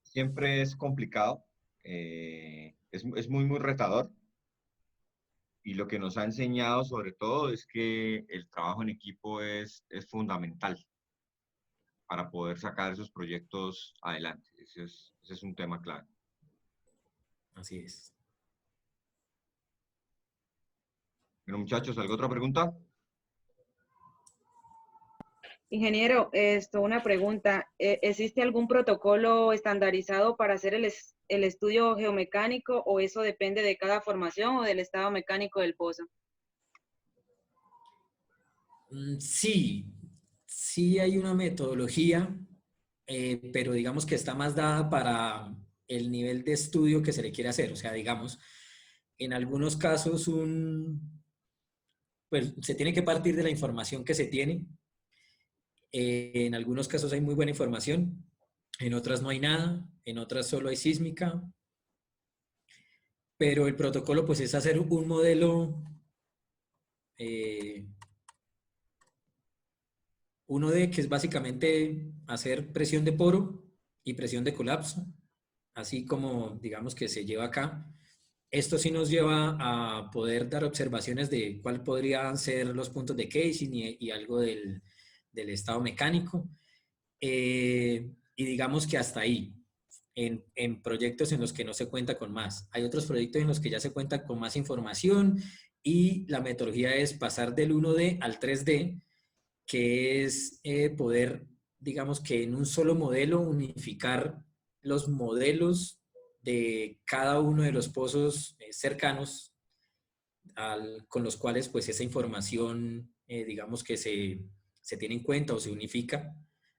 Siempre es complicado, es muy, muy retador. Y lo que nos ha enseñado sobre todo es que el trabajo en equipo es fundamental para poder sacar esos proyectos adelante. Ese es un tema clave. Así es. Bueno, muchachos, ¿alguna otra pregunta? Ingeniero, una pregunta. ¿Existe algún protocolo estandarizado para hacer el estudio geomecánico, o eso depende de cada formación o del estado mecánico del pozo? Sí, sí hay una metodología, pero digamos que está más dada para el nivel de estudio que se le quiere hacer. O sea, digamos, en algunos casos pues se tiene que partir de la información que se tiene. En algunos casos hay muy buena información, en otras no hay nada, en otras solo hay sísmica, pero el protocolo pues es hacer un modelo, eh, uno de que es básicamente hacer presión de poro y presión de colapso, así como digamos que se lleva acá. Esto sí nos lleva a poder dar observaciones de cuál podrían ser los puntos de casing y algo del estado mecánico. Y digamos que hasta ahí, en proyectos en los que no se cuenta con más. Hay otros proyectos en los que ya se cuenta con más información y la metodología es pasar del 1D al 3D, que es poder, digamos que en un solo modelo, unificar los modelos de cada uno de los pozos cercanos con los cuales pues esa información, digamos que se tiene en cuenta o se unifica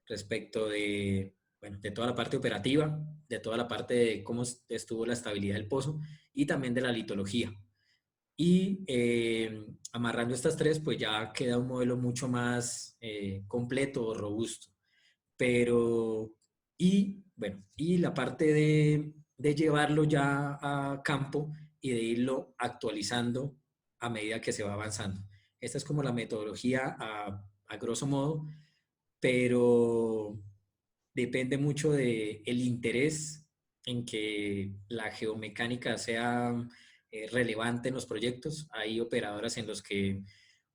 respecto de, bueno, de toda la parte operativa, de toda la parte de cómo estuvo la estabilidad del pozo y también de la litología. Y amarrando estas tres, pues ya queda un modelo mucho más completo o robusto. Pero, y bueno, y la parte de llevarlo ya a campo y de irlo actualizando a medida que se va avanzando. Esta es como la metodología a grosso modo, pero depende mucho de el interés en que la geomecánica sea relevante en los proyectos. Hay operadoras en los que,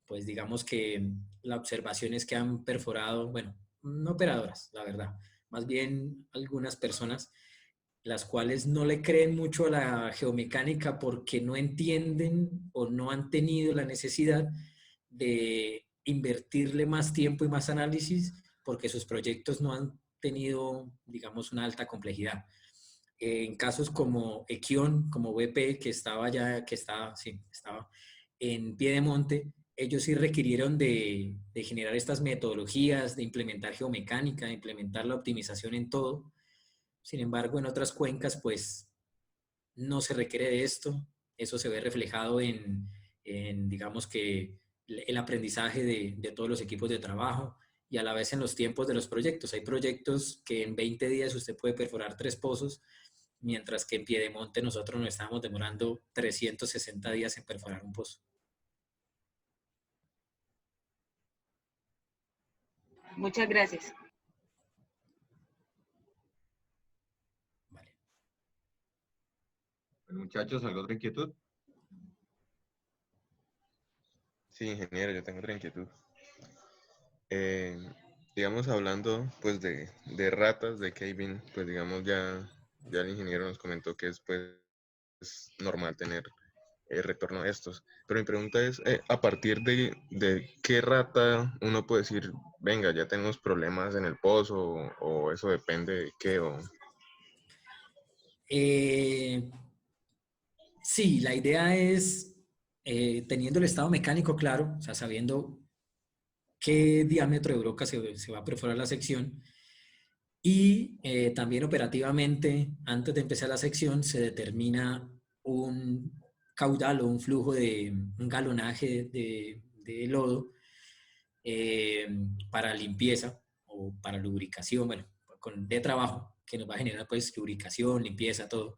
pues digamos que la observación es que han perforado, bueno, no operadoras, la verdad, más bien algunas personas, las cuales no le creen mucho a la geomecánica porque no entienden o no han tenido la necesidad de invertirle más tiempo y más análisis porque sus proyectos no han tenido, digamos, una alta complejidad. En casos como Equion, como BP, que estaba ya, que estaba, sí, estaba en Piedemonte, ellos sí requirieron de generar estas metodologías, de implementar geomecánica, de implementar la optimización en todo. Sin embargo, en otras cuencas, pues no se requiere de esto. Eso se ve reflejado en digamos que, el aprendizaje de todos los equipos de trabajo y a la vez en los tiempos de los proyectos. Hay proyectos que en 20 días usted puede perforar 3 pozos, mientras que en Piedemonte nosotros nos estamos demorando 360 días en perforar un pozo. Muchas gracias. Vale. Muchachos, ¿alguna otra inquietud? Sí, ingeniero, yo tengo otra inquietud. Eh, digamos, hablando pues de ratas, de Kevin, pues digamos ya el ingeniero nos comentó que es pues normal tener retorno a estos. Pero mi pregunta es, a partir de qué rata uno puede decir, venga, ya tenemos problemas en el pozo, o eso depende de qué, o... Sí, la idea es, teniendo el estado mecánico claro, o sea, sabiendo qué diámetro de broca se va a perforar la sección, y también operativamente, antes de empezar la sección, se determina un caudal o un flujo de un galonaje de lodo eh, para limpieza o para lubricación, bueno, de trabajo, que nos va a generar pues lubricación, limpieza, todo.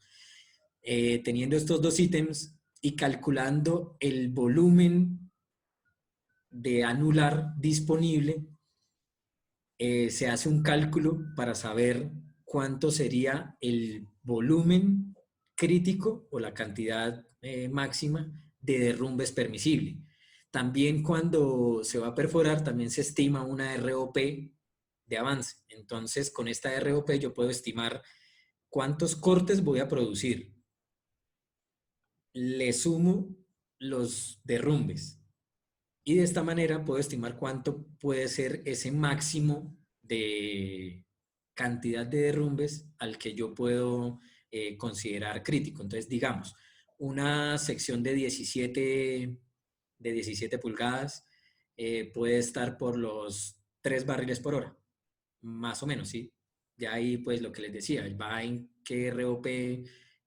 Teniendo estos dos ítems y calculando el volumen de anular disponible, se hace un cálculo para saber cuánto sería el volumen crítico o la cantidad máxima de derrumbes permisible. También cuando se va a perforar, también se estima una ROP de avance. Entonces, con esta ROP yo puedo estimar cuántos cortes voy a producir. Le sumo los derrumbes y de esta manera puedo estimar cuánto puede ser ese máximo de cantidad de derrumbes al que yo puedo considerar crítico. Entonces, digamos, una sección de 17 pulgadas puede estar por los 3 barriles por hora, más o menos, ¿sí? Ya ahí, pues, lo que les decía, va en qué ROP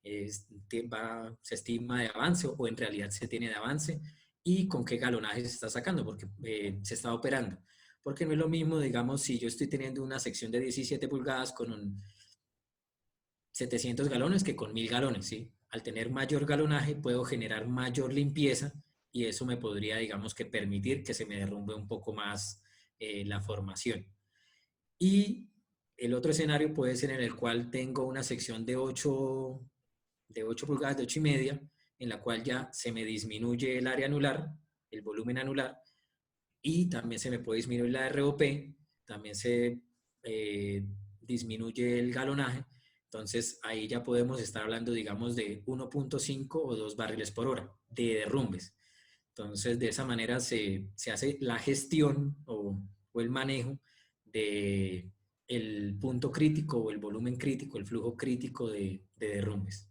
se estima de avance o en realidad se tiene de avance y con qué galonaje se está sacando, porque se está operando. Porque no es lo mismo, digamos, si yo estoy teniendo una sección de 17 pulgadas con un 700 galones que con 1000 galones, ¿sí? Al tener mayor galonaje puedo generar mayor limpieza y eso me podría, digamos, que permitir que se me derrumbe un poco más la formación. Y el otro escenario puede ser en el cual tengo una sección de 8 pulgadas, de 8,5, en la cual ya se me disminuye el área anular, el volumen anular, y también se me puede disminuir la ROP, también se disminuye el galonaje. Entonces ahí ya podemos estar hablando, digamos, de 1,5 o 2 barriles por hora de derrumbes. Entonces de esa manera se hace la gestión o el manejo de el punto crítico o el volumen crítico, el flujo crítico de derrumbes.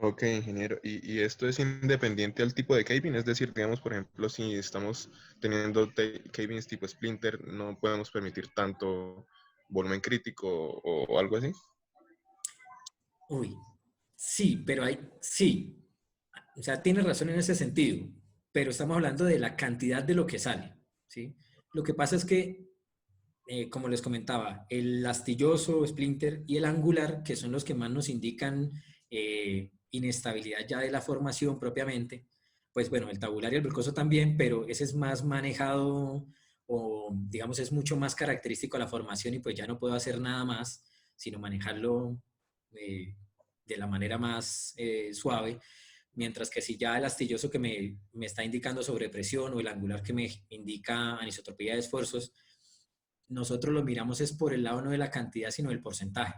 Ok, ingeniero. Y esto es independiente al tipo de caving? Es decir, digamos, por ejemplo, si estamos teniendo cavings tipo Splinter, no podemos permitir tanto volumen crítico o algo así. Uy, sí, pero sí, o sea, tienes razón en ese sentido, pero estamos hablando de la cantidad de lo que sale, ¿sí? Lo que pasa es que, como les comentaba, el astilloso, splinter y el angular, que son los que más nos indican inestabilidad ya de la formación propiamente, pues bueno, el tabular y el briscoso también, pero ese es más manejado o digamos es mucho más característico a la formación y pues ya no puedo hacer nada más, sino manejarlo eh, de la manera más suave. Mientras que si ya el astilloso que me está indicando sobrepresión o el angular que me indica anisotropía de esfuerzos, nosotros lo miramos es por el lado no de la cantidad, sino del porcentaje.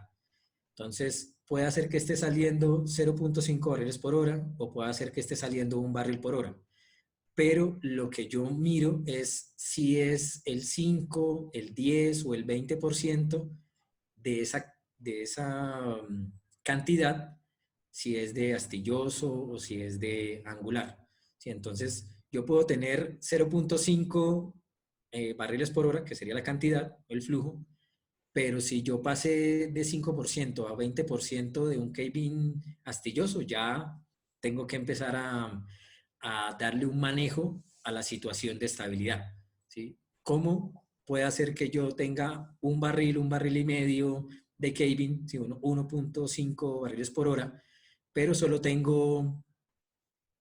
Entonces, puede hacer que esté saliendo 0,5 barriles por hora o puede hacer que esté saliendo 1 barril por hora. Pero lo que yo miro es si es el 5, el 10 o el 20% de esa cantidad, si es de astilloso o si es de angular. ¿Sí? Entonces, yo puedo tener 0,5 barriles por hora, que sería la cantidad, el flujo, pero si yo pasé de 5% a 20% de un Kevin astilloso, ya tengo que empezar a darle un manejo a la situación de estabilidad. ¿Sí? ¿Cómo puede hacer que yo tenga un barril y medio de Kevin, ¿sí? 1,5 barriles por hora, pero solo tengo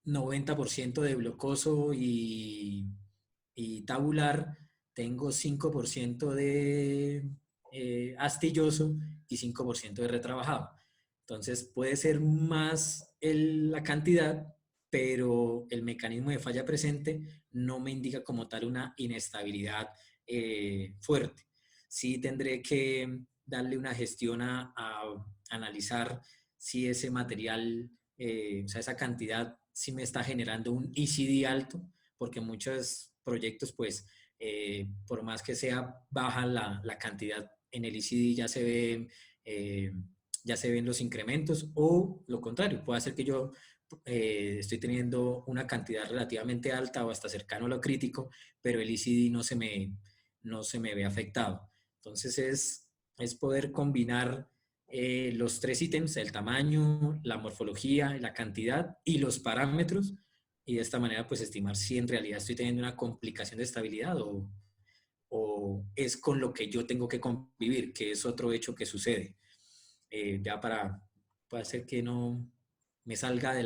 90% de blocoso y tabular, tengo 5% de astilloso y 5% de retrabajado? Entonces puede ser más la cantidad, pero el mecanismo de falla presente no me indica como tal una inestabilidad fuerte. Sí tendré que darle una gestión a analizar si ese material, o sea, esa cantidad sí me está generando un ECD alto, porque muchos proyectos, pues, por más que sea baja la cantidad en el ECD, eh, ya se ven los incrementos, o lo contrario, puede ser que yo estoy teniendo una cantidad relativamente alta o hasta cercano a lo crítico, pero el ECD no se me ve afectado. Entonces es poder combinar los 3 ítems, el tamaño, la morfología, la cantidad y los parámetros, y de esta manera pues estimar si en realidad estoy teniendo una complicación de estabilidad o es con lo que yo tengo que convivir, que es otro hecho que sucede. Ya para hacer que no me salga de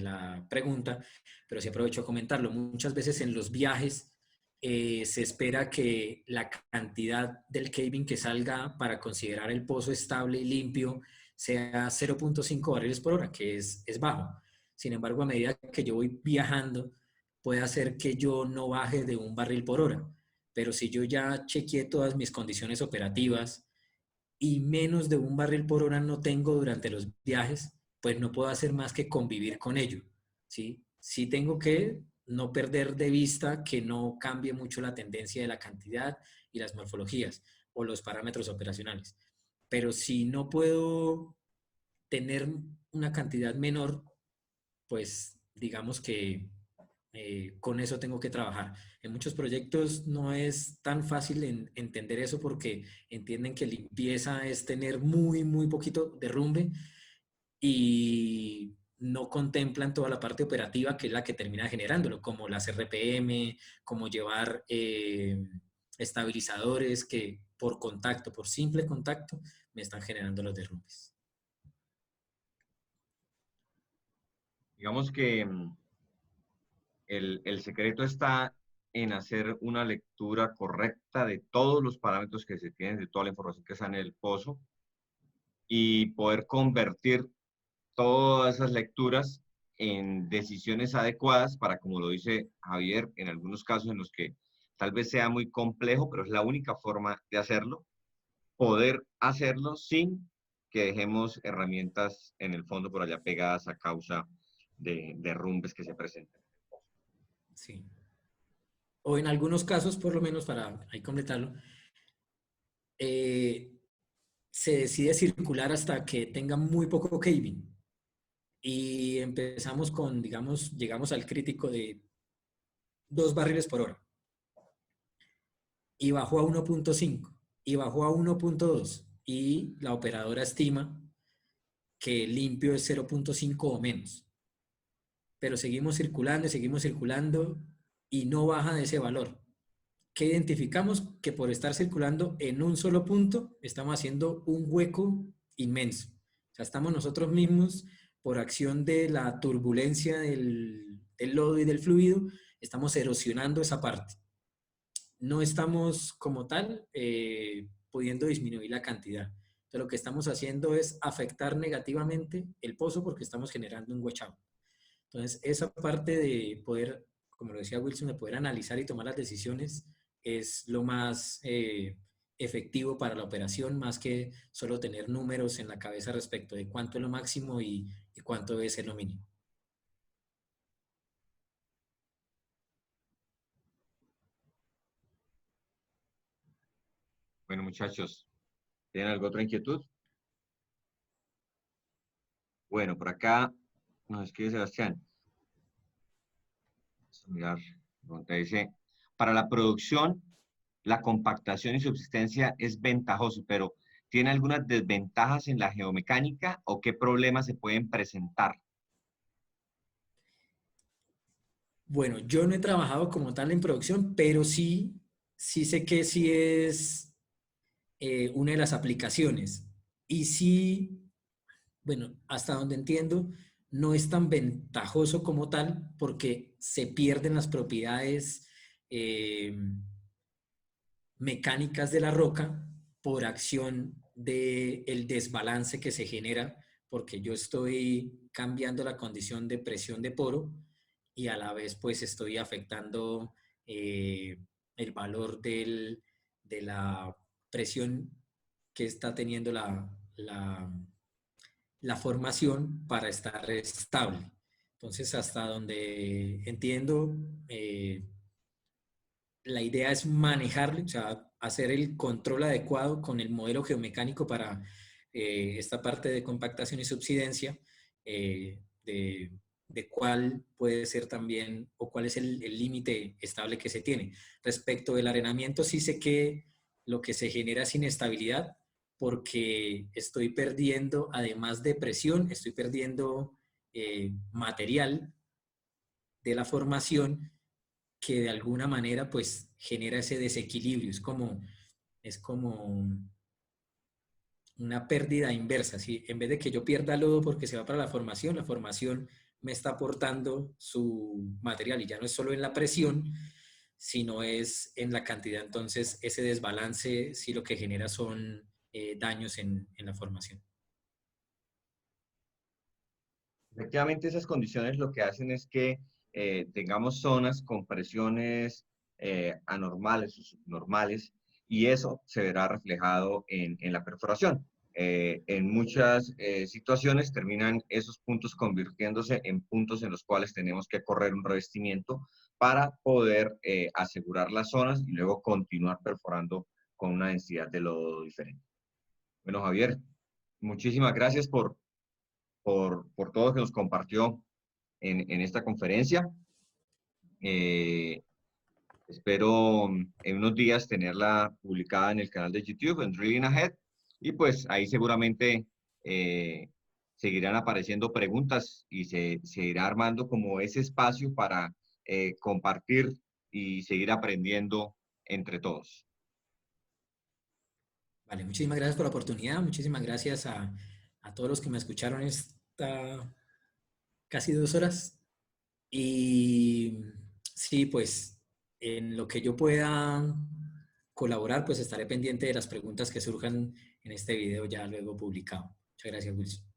la pregunta, pero sí aprovecho a comentarlo. Muchas veces en los viajes se espera que la cantidad del caving que salga para considerar el pozo estable y limpio sea 0,5 barriles por hora, que es bajo. Sin embargo, a medida que yo voy viajando, puede hacer que yo no baje de 1 barril por hora. Pero si yo ya chequeé todas mis condiciones operativas y menos de 1 barril por hora no tengo durante los viajes, pues no puedo hacer más que convivir con ello, ¿sí? Sí tengo que no perder de vista que no cambie mucho la tendencia de la cantidad y las morfologías o los parámetros operacionales. Pero si no puedo tener una cantidad menor, pues digamos que con eso tengo que trabajar. En muchos proyectos no es tan fácil entender eso porque entienden que limpieza es tener muy, muy poquito derrumbe y no contemplan toda la parte operativa que es la que termina generándolo, como las RPM, como llevar estabilizadores que por contacto, por simple contacto, me están generando los derrumbes. Digamos que el secreto está en hacer una lectura correcta de todos los parámetros que se tienen, de toda la información que está en el pozo y poder convertir todas esas lecturas en decisiones adecuadas para, como lo dice Javier, en algunos casos en los que tal vez sea muy complejo, pero es la única forma de hacerlo, poder hacerlo sin que dejemos herramientas en el fondo por allá pegadas a causa de derrumbes que se presenten. Sí. O en algunos casos, por lo menos para ahí completarlo, se decide circular hasta que tenga muy poco caving. Y empezamos con, digamos, llegamos al crítico de 2 barriles por hora. Y bajó a 1.5 y bajó a 1.2 y la operadora estima que limpio es 0.5 o menos. Pero seguimos circulando y no baja de ese valor. ¿Qué identificamos? Que por estar circulando en un solo punto, estamos haciendo un hueco inmenso. O sea, estamos nosotros mismos, por acción de la turbulencia del lodo y del fluido, estamos erosionando esa parte. No estamos como tal pudiendo disminuir la cantidad. Entonces, lo que estamos haciendo es afectar negativamente el pozo porque estamos generando un wedge out. Entonces, esa parte de poder, como lo decía Wilson, de poder analizar y tomar las decisiones es lo más efectivo para la operación, más que solo tener números en la cabeza respecto de cuánto es lo máximo y cuánto debe ser lo mínimo. Bueno, muchachos, ¿tienen alguna otra inquietud? Bueno, por acá nos escribe Sebastián. Vamos a mirar, donde dice, para la producción, la compactación y subsistencia es ventajoso, pero ¿tiene algunas desventajas en la geomecánica o qué problemas se pueden presentar? Bueno, yo no he trabajado como tal en producción, pero sí sé que sí es una de las aplicaciones. Y sí, bueno, hasta donde entiendo, no es tan ventajoso como tal porque se pierden las propiedades eh, mecánicas de la roca por acción del desbalance que se genera porque yo estoy cambiando la condición de presión de poro y a la vez pues estoy afectando el valor de la presión que está teniendo la formación para estar estable. Entonces, hasta donde entiendo, la idea es manejarlo, o sea, hacer el control adecuado con el modelo geomecánico para esta parte de compactación y subsidencia, de cuál puede ser también o cuál es el límite estable que se tiene. Respecto del arenamiento, sí sé que lo que se genera es inestabilidad porque estoy perdiendo, además de presión, estoy perdiendo material de la formación que de alguna manera pues genera ese desequilibrio. Es como una pérdida inversa. ¿Sí? En vez de que yo pierda lodo porque se va para la formación me está aportando su material y ya no es solo en la presión, sino es en la cantidad. Entonces ese desbalance sí lo que genera son daños en la formación. Efectivamente, esas condiciones lo que hacen es que tengamos zonas con presiones anormales o subnormales y eso se verá reflejado en la perforación. En muchas situaciones terminan esos puntos convirtiéndose en puntos en los cuales tenemos que correr un revestimiento para poder asegurar las zonas y luego continuar perforando con una densidad de lodo diferente. Bueno, Javier, muchísimas gracias por todo lo que nos compartió en esta conferencia. Espero en unos días tenerla publicada en el canal de YouTube, en Drilling Ahead, y pues ahí seguramente seguirán apareciendo preguntas y se irá armando como ese espacio para compartir y seguir aprendiendo entre todos. Vale, muchísimas gracias por la oportunidad, muchísimas gracias a todos los que me escucharon esta casi 2 horas. Y sí, pues en lo que yo pueda colaborar, pues estaré pendiente de las preguntas que surjan en este video ya luego publicado. Muchas gracias, Wilson.